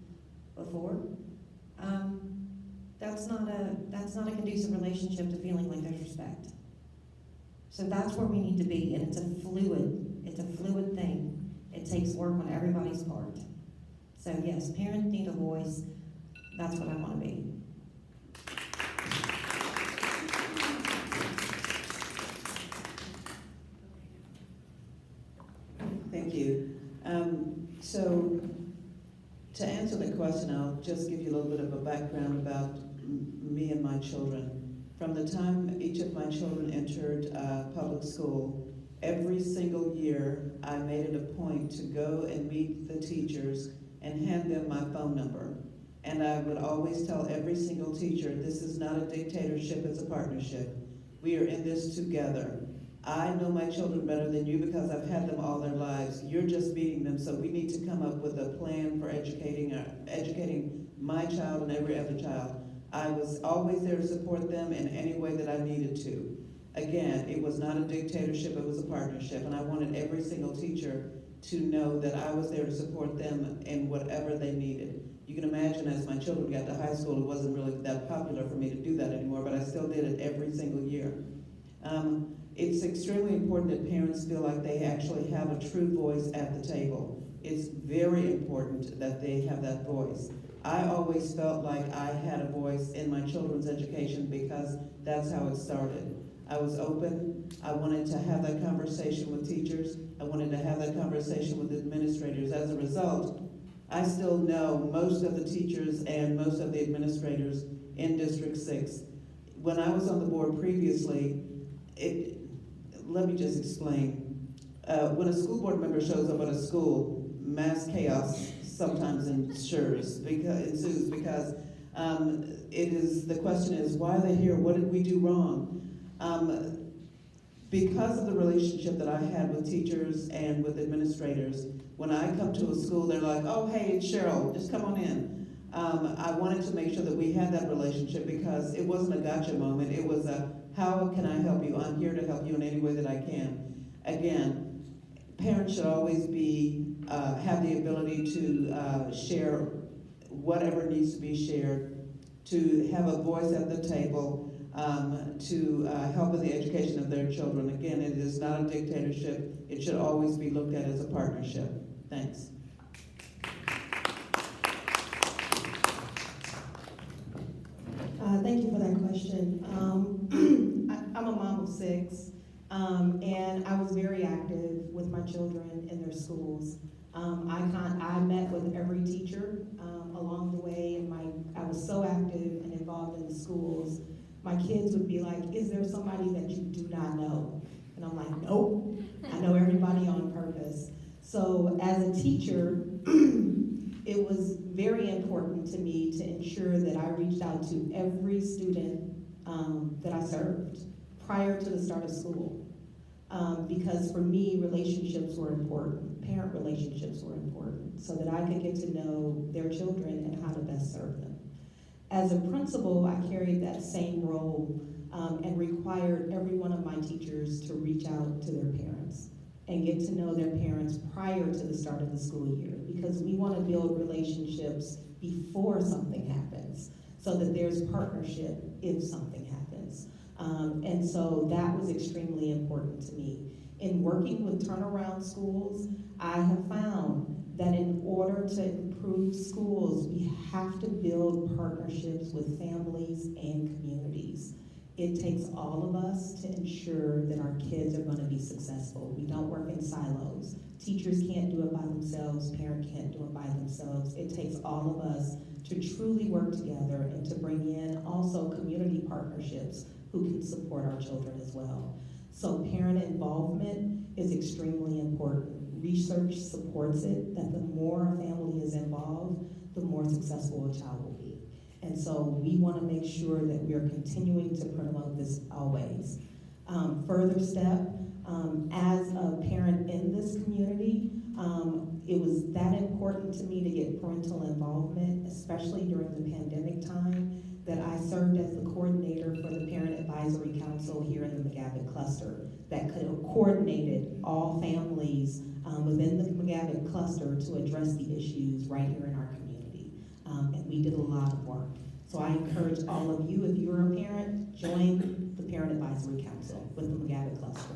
Speaker 5: before, that's not a conducive relationship to feeling like there's respect. So that's where we need to be, and it's a fluid thing. It takes work on everybody's part. So yes, parents need a voice. That's what I want to be.
Speaker 6: Thank you. So to answer the question, I'll just give you a little bit of a background about me and my children. From the time each of my children entered public school, every single year I made it a point to go and meet the teachers and hand them my phone number. And I would always tell every single teacher, this is not a dictatorship, it's a partnership. We are in this together. I know my children better than you because I've had them all their lives. You're just meeting them, so we need to come up with a plan for educating my child and every other child. I was always there to support them in any way that I needed to. Again, it was not a dictatorship, it was a partnership, and I wanted every single teacher to know that I was there to support them in whatever they needed. You can imagine as my children got to high school, it wasn't really that popular for me to do that anymore, but I still did it every single year. It's extremely important that parents feel like they actually have a true voice at the table. It's very important that they have that voice. I always felt like I had a voice in my children's education because that's how it started. I was open. I wanted to have that conversation with teachers. I wanted to have that conversation with administrators. As a result, I still know most of the teachers and most of the administrators in District 6. When I was on the board previously, let me just explain. When a school board member shows up at a school, mass chaos sometimes ensues because the question is, why are they here? What did we do wrong? Because of the relationship that I had with teachers and with administrators, when I come to a school, they're like, oh, hey, it's Cheryl, just come on in. I wanted to make sure that we had that relationship because it wasn't a gotcha moment. It was a, how can I help you? I'm here to help you in any way that I can. Again, parents should always have the ability to share whatever needs to be shared, to have a voice at the table, to help in the education of their children. Again, it is not a dictatorship. It should always be looked at as a partnership. Thanks.
Speaker 7: Thank you for that question. I'm a mom of 6, and I was very active with my children in their schools. I met with every teacher along the way, and I was so active and involved in the schools. My kids would be like, is there somebody that you do not know? And I'm like, nope, I know everybody on purpose. So as a teacher, it was very important to me to ensure that I reached out to every student that I served prior to the start of school. Because for me, relationships were important, parent relationships were important, so that I could get to know their children and how to best serve them. As a principal, I carried that same role and required every one of my teachers to reach out to their parents and get to know their parents prior to the start of the school year, because we want to build relationships before something happens, so that there's partnership if something happens. And so that was extremely important to me. In working with turnaround schools, I have found that in order to improve schools, we have to build partnerships with families and communities. It takes all of us to ensure that our kids are going to be successful. We don't work in silos. Teachers can't do it by themselves, parents can't do it by themselves. It takes all of us to truly work together and to bring in also community partnerships who can support our children as well. So parent involvement is extremely important. Research supports it, that the more a family is involved, the more successful a child will be. And so we want to make sure that we are continuing to promote this always. Further step, as a parent in this community, it was that important to me to get parental involvement, especially during the pandemic time, that I served as the coordinator for the Parent Advisory Council here in the McGavock cluster that could have coordinated all families within the McGavock cluster to address the issues right here in our community. And we did a lot of work. So I encourage all of you, if you're a parent, join the Parent Advisory Council with the McGavock cluster.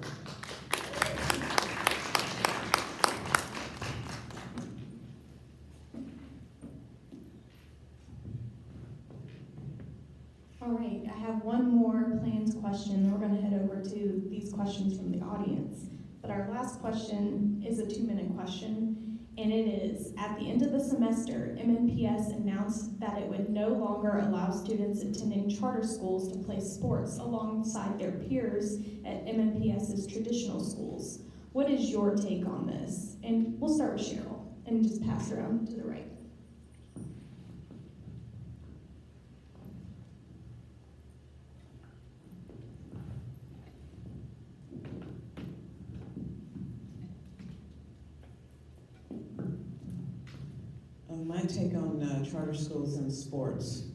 Speaker 3: All right, I have one more plans question, then we're gonna head over to these questions from the audience. But our last question is a 2-minute question, and it is, at the end of the semester, MNPS announced that it would no longer allow students attending charter schools to play sports alongside their peers at MNPS's traditional schools. What is your take on this? And we'll start with Cheryl, and just pass around to the right.
Speaker 6: My take on charter schools and sports.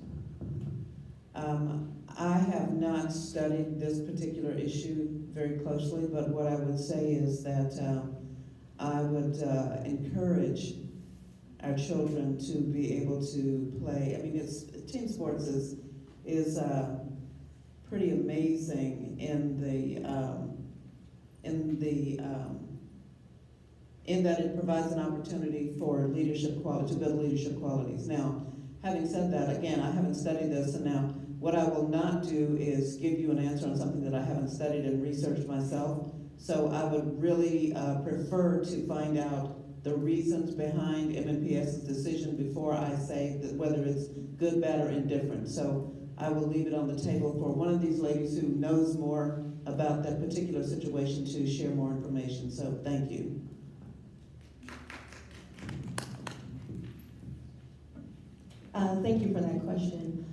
Speaker 6: I have not studied this particular issue very closely, but what I would say is that I would encourage our children to be able to play. I mean, team sports is pretty amazing in that it provides an opportunity for leadership quality, to build leadership qualities. Now, having said that, again, I haven't studied this, and now what I will not do is give you an answer on something that I haven't studied and researched myself. So I would really prefer to find out the reasons behind MNPS's decision before I say that whether it's good, bad, or indifferent. So I will leave it on the table for one of these ladies who knows more about that particular situation to share more information. So thank you.
Speaker 7: Thank you for that question.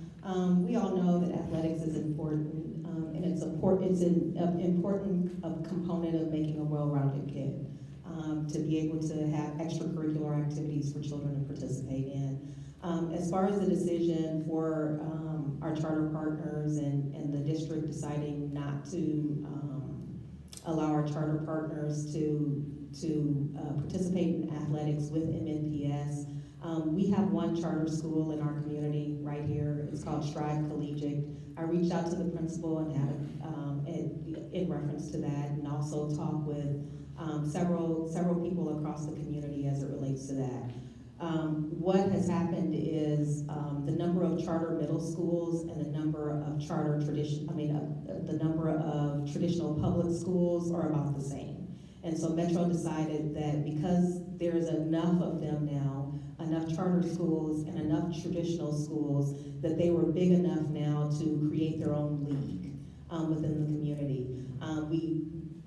Speaker 7: We all know that athletics is important, and it's an important component of making a well-rounded kid, to be able to have extracurricular activities for children to participate in. As far as the decision for our charter partners and the district deciding not to allow our charter partners to participate in athletics with MNPS, we have one charter school in our community right here. It's called Strive Collegiate. I reached out to the principal and had in reference to that, and also talked with several people across the community as it relates to that. What has happened is the number of charter middle schools and the number of the number of traditional public schools are about the same. And so Metro decided that because there's enough of them now, enough charter schools and enough traditional schools, that they were big enough now to create their own league within the community.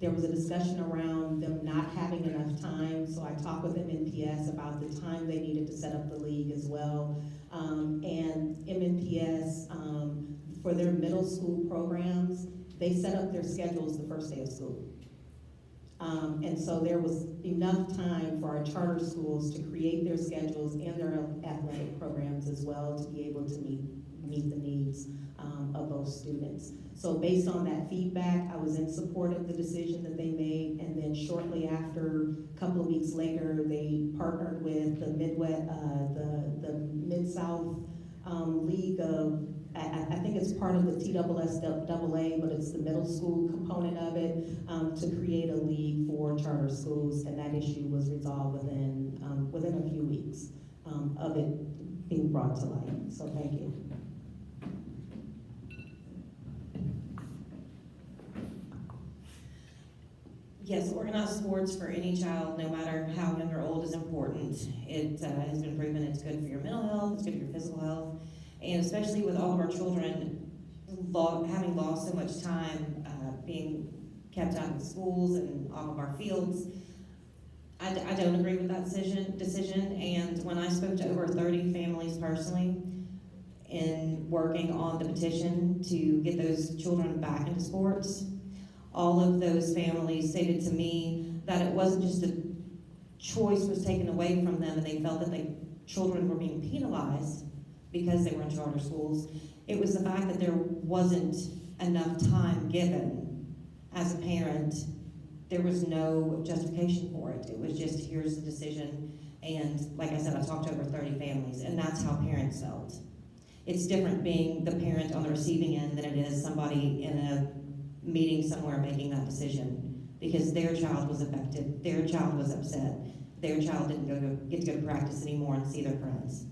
Speaker 7: There was a discussion around them not having enough time, so I talked with MNPS about the time they needed to set up the league as well. And MNPS, for their middle school programs, they set up their schedules the first day of school. And so there was enough time for our charter schools to create their schedules and their athletic programs as well to be able to meet the needs of those students. So based on that feedback, I was in support of the decision that they made, and then shortly after, a couple of weeks later, they partnered with the Midwest, the Mid-South League of, I think it's part of the TSSAA, but it's the middle school component of it, to create a league for charter schools, and that issue was resolved within a few weeks of it being brought to light. So thank you.
Speaker 5: Yes, organized sports for any child, no matter how young or old, is important. It has been proven it's good for your mental health, it's good for your physical health, and especially with all of our children having lost so much time being kept out of the schools and off of our fields. I don't agree with that decision, and when I spoke to over 30 families personally in working on the petition to get those children back into sports, all of those families stated to me that it wasn't just a choice was taken away from them and they felt that the children were being penalized because they were in charter schools. It was the fact that there wasn't enough time given as a parent. There was no justification for it. It was just, here's the decision. And like I said, I talked to over 30 families, and that's how parents felt. It's different being the parent on the receiving end than it is somebody in a meeting somewhere making that decision, because their child was affected, their child was upset, their child didn't get to go to practice anymore and see their friends.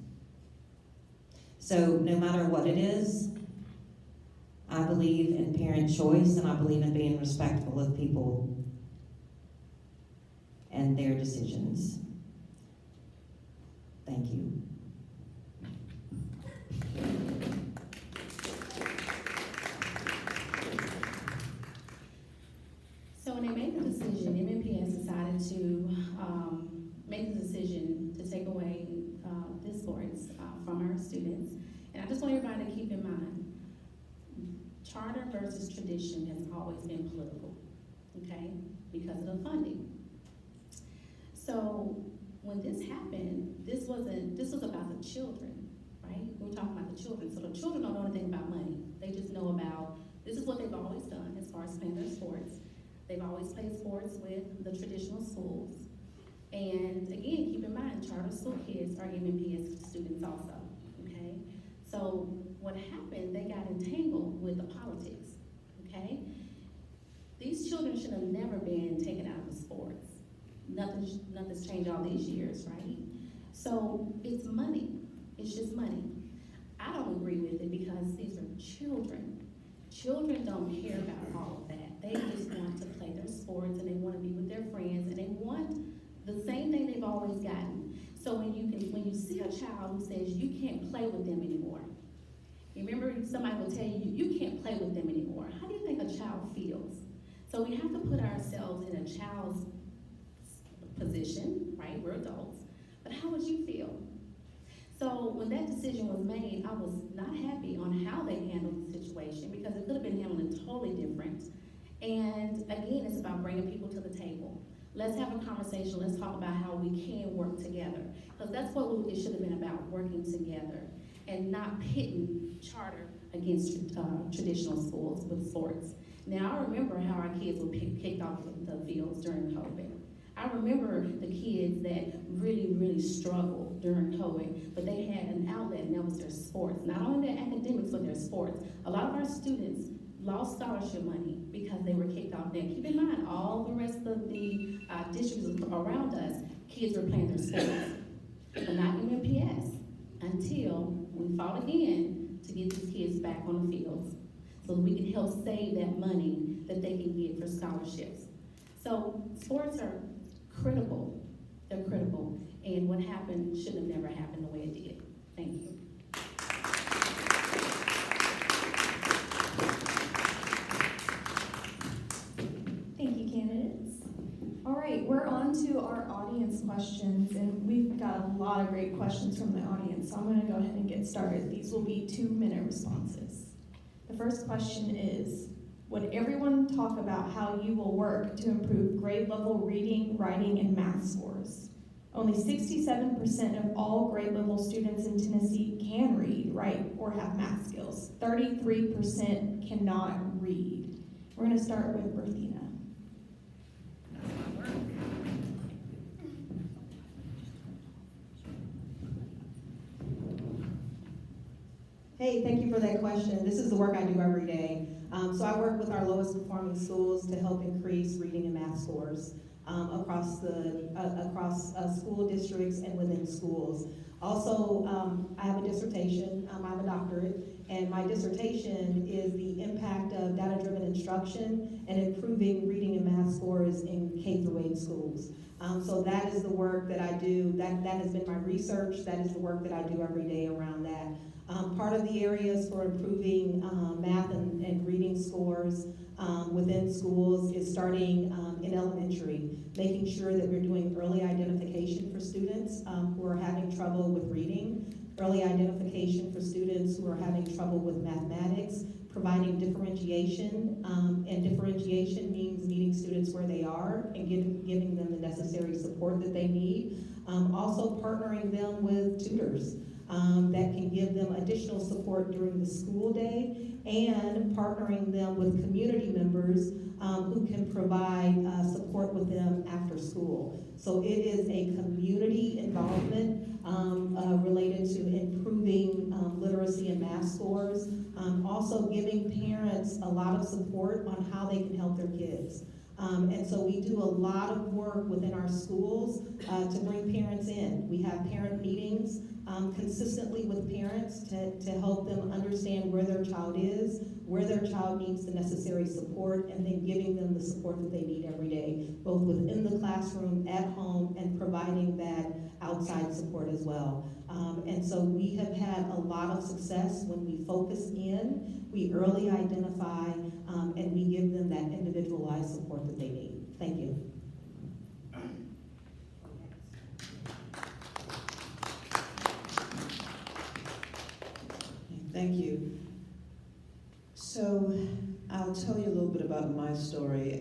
Speaker 5: So no matter what it is, I believe in parent choice, and I believe in being respectful of people and their decisions. Thank you.
Speaker 4: So when they made the decision, MNPS decided to make the decision to take away this sports from our students. And I just want everybody to keep in mind, charter versus tradition has always been political, okay, because of the funding. So when this happened, this was about the children, right? We're talking about the children. So the children don't know anything about money. They just know about, this is what they've always done as far as playing their sports. They've always played sports with the traditional schools. And again, keep in mind, charter school kids are MNPS students also, okay? So what happened, they got entangled with the politics, okay? These children should have never been taken out of the sports. Nothing's changed all these years, right? So it's money, it's just money. I don't agree with it because these are children. Children don't care about all of that. They just want to play their sports and they want to be with their friends and they want the same thing they've always gotten. So when you see a child who says you can't play with them anymore, you remember somebody will tell you, you can't play with them anymore. How do you think a child feels? So we have to put ourselves in a child's position, right? We're adults. But how would you feel? So when that decision was made, I was not happy on how they handled the situation because it could have been handled totally different. And again, it's about bringing people to the table. Let's have a conversation. Let's talk about how we can work together. Because that's what it should have been about, working together and not pitting charter against traditional schools with sports. Now, I remember how our kids were kicked off the fields during COVID. I remember the kids that really, really struggled during COVID, but they had an outlet, and that was their sports. Not only their academics, but their sports. A lot of our students lost scholarship money because they were kicked off. Now, keep in mind, all the rest of the districts around us, kids were playing their sports, but not MNPS, until we fought again to get these kids back on the fields so that we can help save that money that they can get for scholarships. So sports are critical. They're critical. And what happened should have never happened the way it did. Thank you.
Speaker 3: Thank you, Candace. a lot of great questions from the audience, so I'm gonna go ahead and get started. These will be 2-minute responses. The first question is, would everyone talk about how you will work to improve grade level reading, writing, and math scores? Only 67% of all grade level students in Tennessee can read, write, or have math skills. 33% cannot read. We're gonna start with Berthina.
Speaker 7: Hey, thank you for that question. This is the work I do every day. So I work with our lowest performing schools to help increase reading and math scores across school districts and within schools. Also, I have a dissertation. I have a doctorate, and my dissertation is the impact of data-driven instruction and improving reading and math scores in K-8 schools. So that is the work that I do. That has been my research. That is the work that I do every day around that. Part of the areas for improving math and reading scores within schools is starting in elementary, making sure that we're doing early identification for students who are having trouble with reading, early identification for students who are having trouble with mathematics, providing differentiation, and differentiation means meeting students where they are and giving them the necessary support that they need. Also partnering them with tutors. That can give them additional support during the school day, and partnering them with community members who can provide support with them after school. So it is a community involvement related to improving literacy and math scores. Also giving parents a lot of support on how they can help their kids. And so we do a lot of work within our schools to bring parents in. We have parent meetings consistently with parents to help them understand where their child is, where their child needs the necessary support, and then giving them the support that they need every day, both within the classroom, at home, and providing that outside support as well. And so we have had a lot of success when we focus in, we early identify, and we give them that individualized support that they need. Thank you.
Speaker 6: Thank you. So I'll tell you a little bit about my story.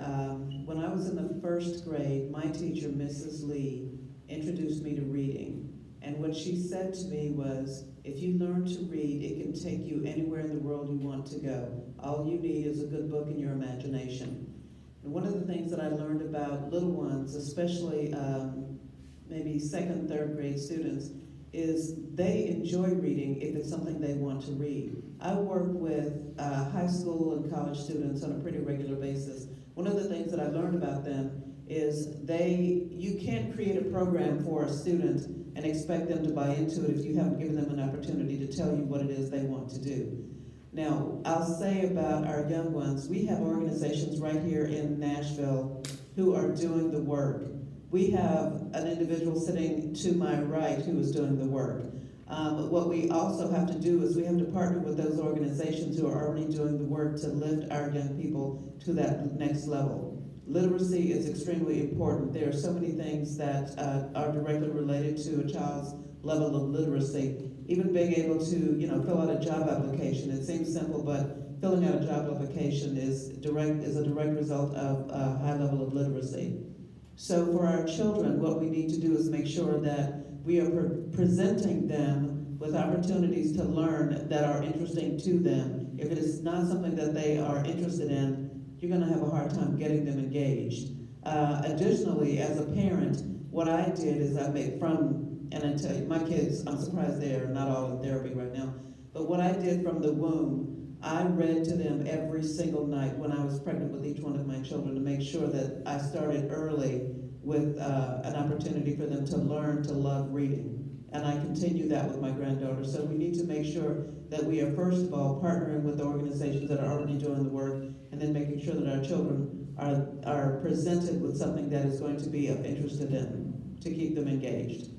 Speaker 6: When I was in the first grade, my teacher, Mrs. Lee, introduced me to reading. And what she said to me was, if you learn to read, it can take you anywhere in the world you want to go. All you need is a good book and your imagination. And one of the things that I learned about little ones, especially maybe 2nd, 3rd grade students, is they enjoy reading if it's something they want to read. I work with high school and college students on a pretty regular basis. One of the things that I learned about them is you can't create a program for a student and expect them to buy into it if you haven't given them an opportunity to tell you what it is they want to do. Now, I'll say about our young ones, we have organizations right here in Nashville who are doing the work. We have an individual sitting to my right who is doing the work. What we also have to do is we have to partner with those organizations who are already doing the work to lift our young people to that next level. Literacy is extremely important. There are so many things that are directly related to a child's level of literacy. Even being able to, fill out a job application. It seems simple, but filling out a job application is a direct result of a high level of literacy. So for our children, what we need to do is make sure that we are presenting them with opportunities to learn that are interesting to them. If it is not something that they are interested in, you're going to have a hard time getting them engaged. Additionally, as a parent, what I did is and I tell you, my kids, I'm surprised they're not all in therapy right now, but what I did from the womb, I read to them every single night when I was pregnant with each one of my children to make sure that I started early with an opportunity for them to learn to love reading. And I continue that with my granddaughter. So we need to make sure that we are, first of all, partnering with the organizations that are already doing the work, and then making sure that our children are presented with something that is going to be of interest to them, to keep them engaged.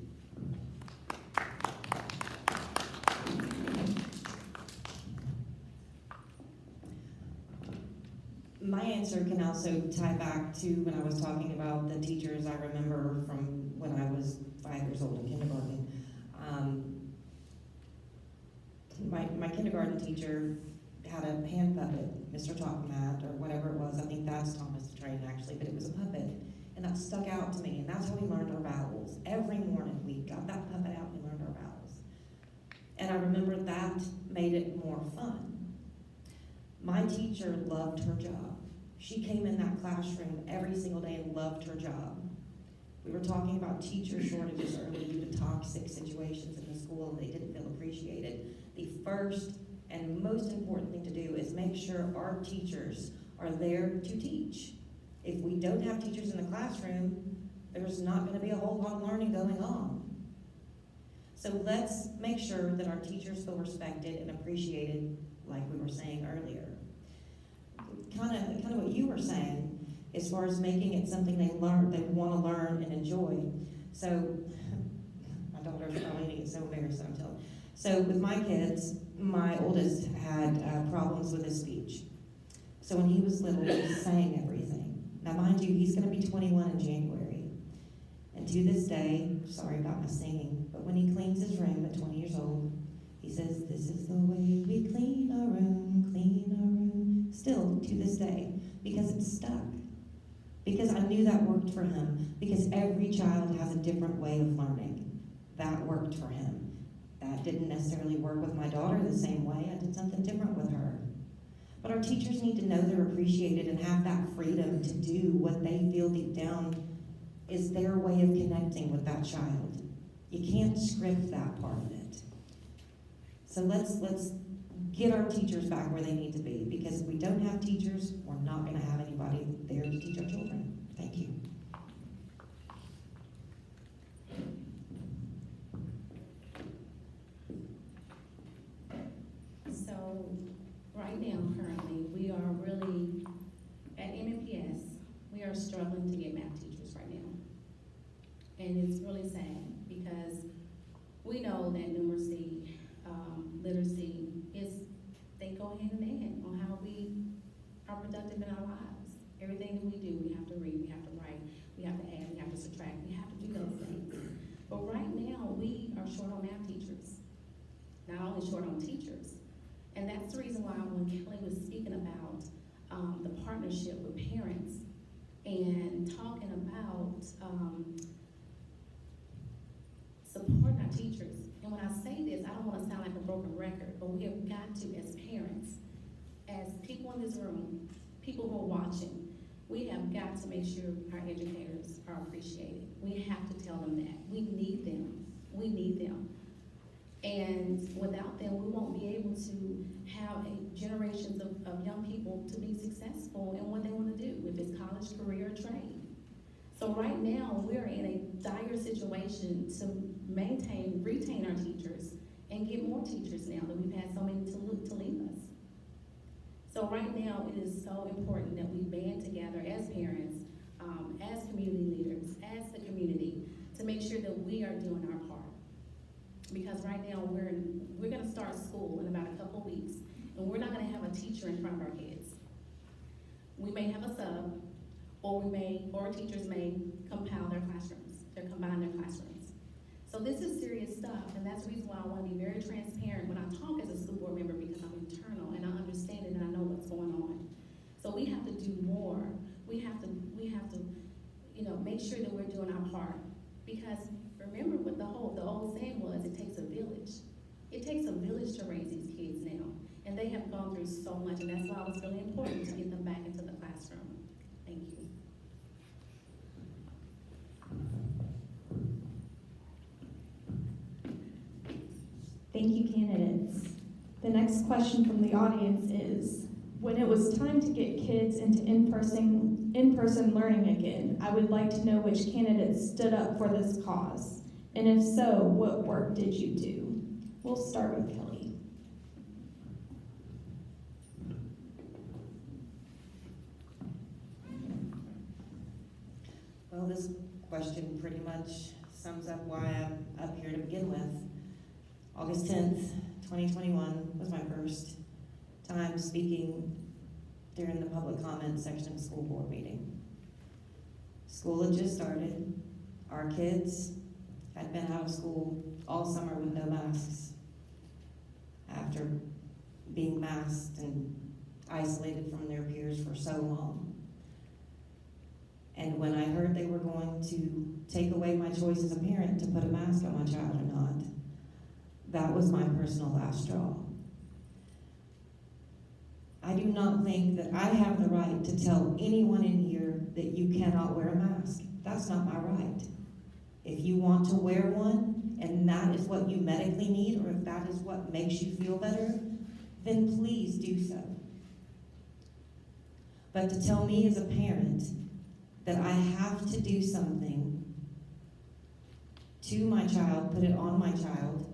Speaker 5: My answer can also tie back to when I was talking about the teachers I remember from when I was 5 years old in kindergarten. my kindergarten teacher had a hand puppet, Mr. Top Mat, or whatever it was. I think that's Thomas the Train, actually, but it was a puppet. And that stuck out to me, and that's how we learned our vowels. Every morning, we got that puppet out and we learned our vowels. And I remember that made it more fun. My teacher loved her job. She came in that classroom every single day and loved her job. We were talking about teacher shortages earlier due to toxic situations in the school, and they didn't feel appreciated. The first and most important thing to do is make sure our teachers are there to teach. If we don't have teachers in the classroom, there's not going to be a whole lot of learning going on. So let's make sure that our teachers feel respected and appreciated, like we were saying earlier. Kind of what you were saying, as far as making it something they want to learn and enjoy. So, my daughter's probably gonna get so embarrassed that I'm telling. So with my kids, my oldest had problems with his speech. So when he was little, he sang everything. Now mind you, he's gonna be 21 in January. And to this day, sorry about my singing, but when he cleans his room at 20 years old, he says, "This is the way we clean our room, clean our room." Still, to this day, because it's stuck. Because I knew that worked for him. Because every child has a different way of learning. That worked for him. That didn't necessarily work with my daughter the same way. I did something different with her. But our teachers need to know they're appreciated and have that freedom to do what they feel deep down is their way of connecting with that child. You can't script that part of it. So let's get our teachers back where they need to be, because if we don't have teachers, we're not going to have anybody there to teach our children. Thank you.
Speaker 4: So, right now, currently, we are really, at MNPS, we are struggling to get math teachers right now. And it's really sad, because we know that numeracy, literacy they go hand in hand on how we are productive in our lives. Everything that we do, we have to read, we have to write, we have to add, we have to subtract, we have to do those things. But right now, we are short on math teachers. Not only short on teachers. And that's the reason why when Kelly was speaking about the partnership with parents and talking about supporting our teachers. And when I say this, I don't want to sound like a broken record, but we have got to, as parents, as people in this room, people who are watching, we have got to make sure our educators are appreciated. We have to tell them that. We need them. We need them. And without them, we won't be able to have generations of young people to be successful in what they want to do, if it's college, career, or trade. So right now, we're in a dire situation to retain our teachers, and get more teachers now that we've had so many to leave us. So right now, it is so important that we band together as parents, as community leaders, as the community, to make sure that we are doing our part. Because right now, we're going to start school in about a couple weeks, and we're not going to have a teacher in front of our kids. We may have a sub, or teachers may combine their classrooms. So this is serious stuff, and that's the reason why I want to be very transparent when I talk as a school board member, because I'm internal and I understand it and I know what's going on. So we have to do more. We have to, make sure that we're doing our part. Because remember what the old saying was, it takes a village. It takes a village to raise these kids now, and they have gone through so much, and that's why it was really important to get them back into the classroom. Thank you.
Speaker 3: Thank you, candidates. The next question from the audience is, when it was time to get kids into in-person learning again, I would like to know which candidates stood up for this cause. And if so, what work did you do? We'll start with Kelly.
Speaker 5: Well, this question pretty much sums up why I'm up here to begin with. August 10th, 2021 was my first time speaking during the public comment section of the school board meeting. School had just started. Our kids had been out of school all summer with no masks. after being masked and isolated from their peers for so long. And when I heard they were going to take away my choice as a parent to put a mask on my child or not, that was my personal last straw. I do not think that I have the right to tell anyone in here that you cannot wear a mask. That's not my right. If you want to wear one, and that is what you medically need, or if that is what makes you feel better, then please do so. But to tell me as a parent that I have to do something to my child, put it on my child,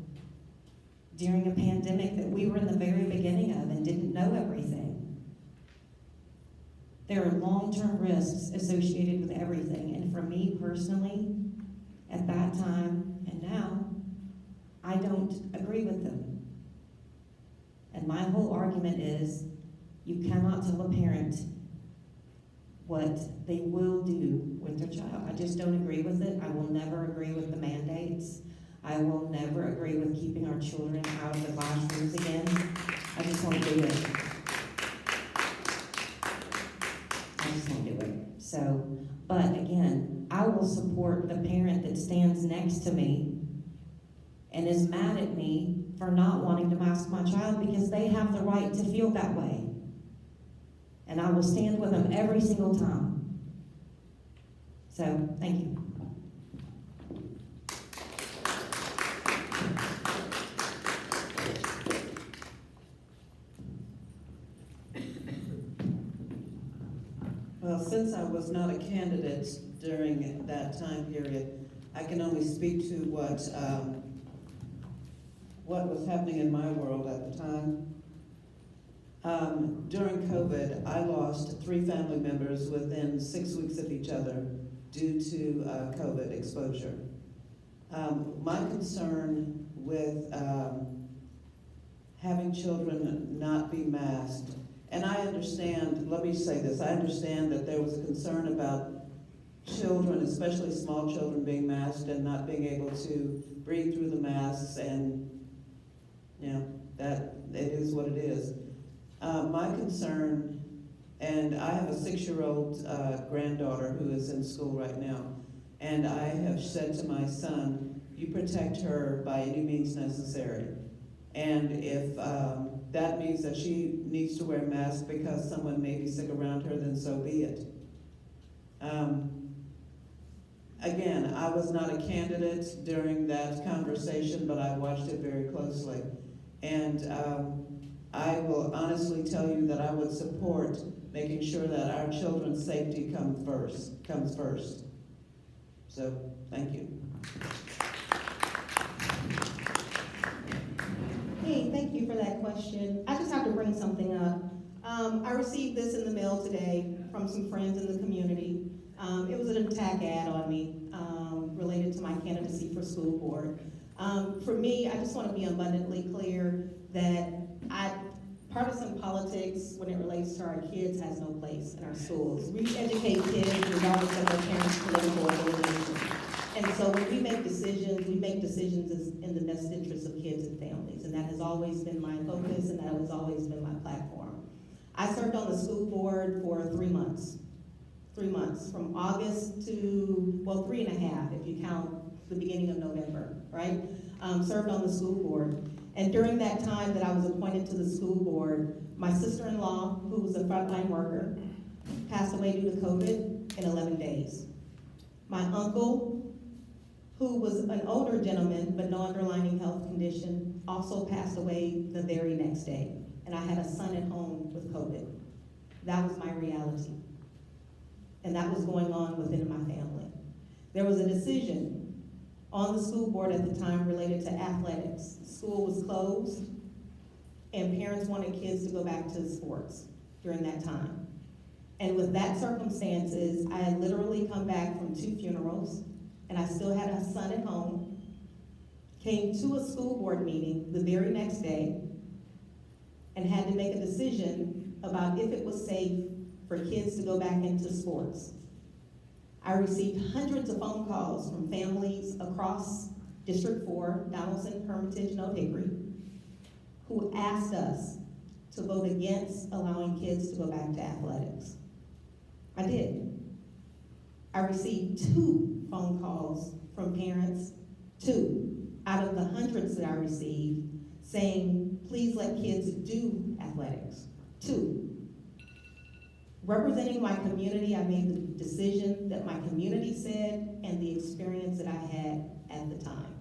Speaker 5: during a pandemic that we were in the very beginning of and didn't know everything. There are long-term risks associated with everything, and for me personally, at that time and now, I don't agree with them. And my whole argument is, you cannot tell a parent what they will do with their child. I just don't agree with it. I will never agree with the mandates. I will never agree with keeping our children out of the classrooms again. I just won't do it. I just won't do it. So, but again, I will support the parent that stands next to me and is mad at me for not wanting to mask my child, because they have the right to feel that way. And I will stand with them every single time. So, thank you.
Speaker 6: Well, since I was not a candidate during that time period, I can only speak to what was happening in my world at the time. During COVID, I lost 3 family members within 6 weeks of each other due to COVID exposure. My concern with having children not be masked, and I understand, let me say this, I understand that there was a concern about children, especially small children, being masked and not being able to breathe through the masks, and you know, that it is what it is. My concern, and I have a 6-year-old granddaughter who is in school right now, and I have said to my son, you protect her by any means necessary. And if that means that she needs to wear a mask because someone may be sick around her, then so be it. Again, I was not a candidate during that conversation, but I watched it very closely. And I will honestly tell you that I would support making sure that our children's safety comes first. So, thank you.
Speaker 7: Hey, thank you for that question. I just have to bring something up. I received this in the mail today from some friends in the community. It was an attack ad on me related to my candidacy for school board. For me, I just want to be abundantly clear that partisan politics, when it relates to our kids, has no place in our schools. We educate kids regardless of their parents' political affiliation. And so when we make decisions in the best interest of kids and families, and that has always been my focus, and that has always been my platform. I served on the school board for 3 months. 3 months, from August to, well, 3.5 if you count the beginning of November, right? Served on the school board. And during that time that I was appointed to the school board, my sister-in-law, who was a frontline worker, passed away due to COVID in 11 days. My uncle, who was an older gentleman but no underlying health condition, also passed away the very next day. And I had a son at home with COVID. That was my reality. And that was going on within my family. There was a decision on the school board at the time related to athletics. School was closed, and parents wanted kids to go back to sports during that time. And with that circumstances, I had literally come back from 2 funerals, and I still had a son at home, came to a school board meeting the very next day, and had to make a decision about if it was safe for kids to go back into sports. I received hundreds of phone calls from families across District 4, Donaldson, Hermitage, and Old Hickory, who asked us to vote against allowing kids to go back to athletics. I did. I received 2 phone calls from parents, 2 out of the hundreds that I received, saying, please let kids do athletics. 2. Representing my community, I made the decision that my community said and the experience that I had at the time.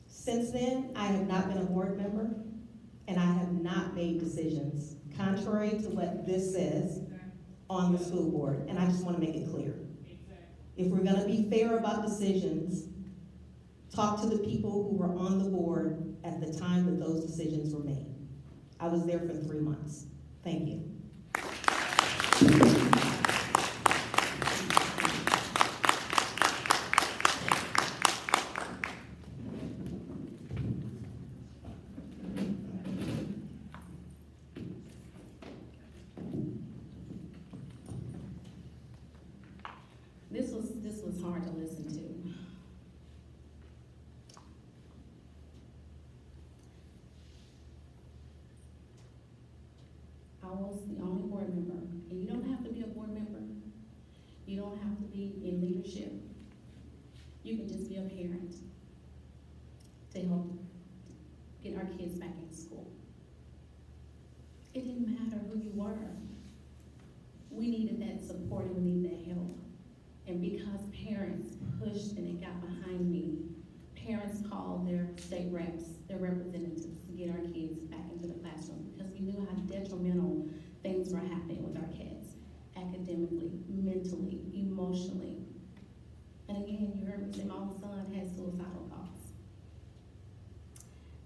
Speaker 7: Since then, I have not been a board member, and I have not made decisions contrary to what this says on the school board, and I just want to make it clear. If we're going to be fair about decisions, talk to the people who were on the board at the time that those decisions were made. I was there for 3 months. Thank you.
Speaker 4: This was hard to listen to. I was the only board member, and you don't have to be a board member. You don't have to be in leadership. You can just be a parent to help get our kids back in school. It didn't matter who you were. We needed that support and we needed that help. And because parents pushed and it got behind me, parents called their state reps, their representatives to get our kids back into the classroom because we knew how detrimental things were happening with our kids, academically, mentally, emotionally. And again, you heard me say my own son had suicidal thoughts.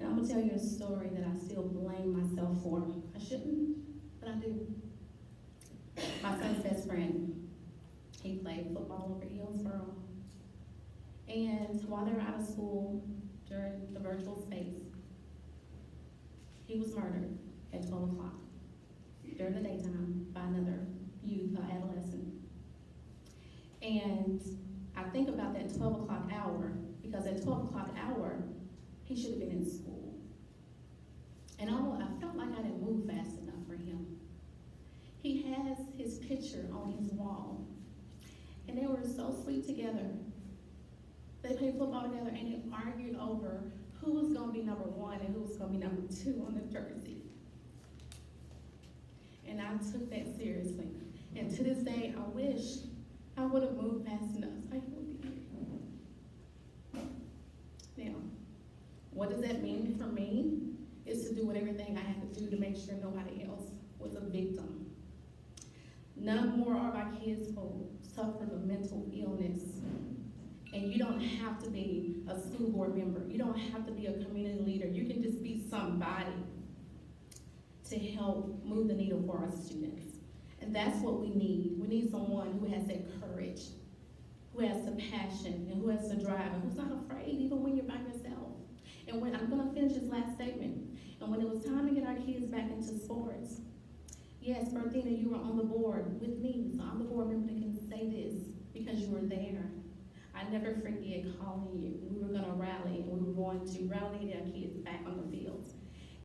Speaker 4: And I'm gonna tell you a story that I still blame myself for. I shouldn't, but I do. My son's best friend, he played football over Hillsboro. And while they were out of school during the virtual space, he was murdered at 12 o'clock during the daytime by another youth, adolescent. And I think about that 12 o'clock hour, because at 12 o'clock hour, he should have been in school. And I felt like I didn't move fast enough for him. He has his picture on his wall. And they were so sweet together. They played football together and they argued over who was gonna be number 1 and who was gonna be number 2 on the jersey. And I took that seriously. And to this day, I wish I would have moved fast enough so he would be here. Now, what does that mean for me? Is to do everything I had to do to make sure nobody else was a victim. None more of our kids will suffer the mental illness. And you don't have to be a school board member. You don't have to be a community leader. You can just be somebody to help move the needle for our students. And that's what we need. We need someone who has that courage, who has the passion, and who has the drive, and who's not afraid even when you're by yourself. And when I'm gonna finish this last statement, and when it was time to get our kids back into sports, yes, Berthina, you were on the board with me, so I'm the board member that can say this because you were there. I never forget calling you. We were gonna rally, and we were going to rally our kids back on the fields.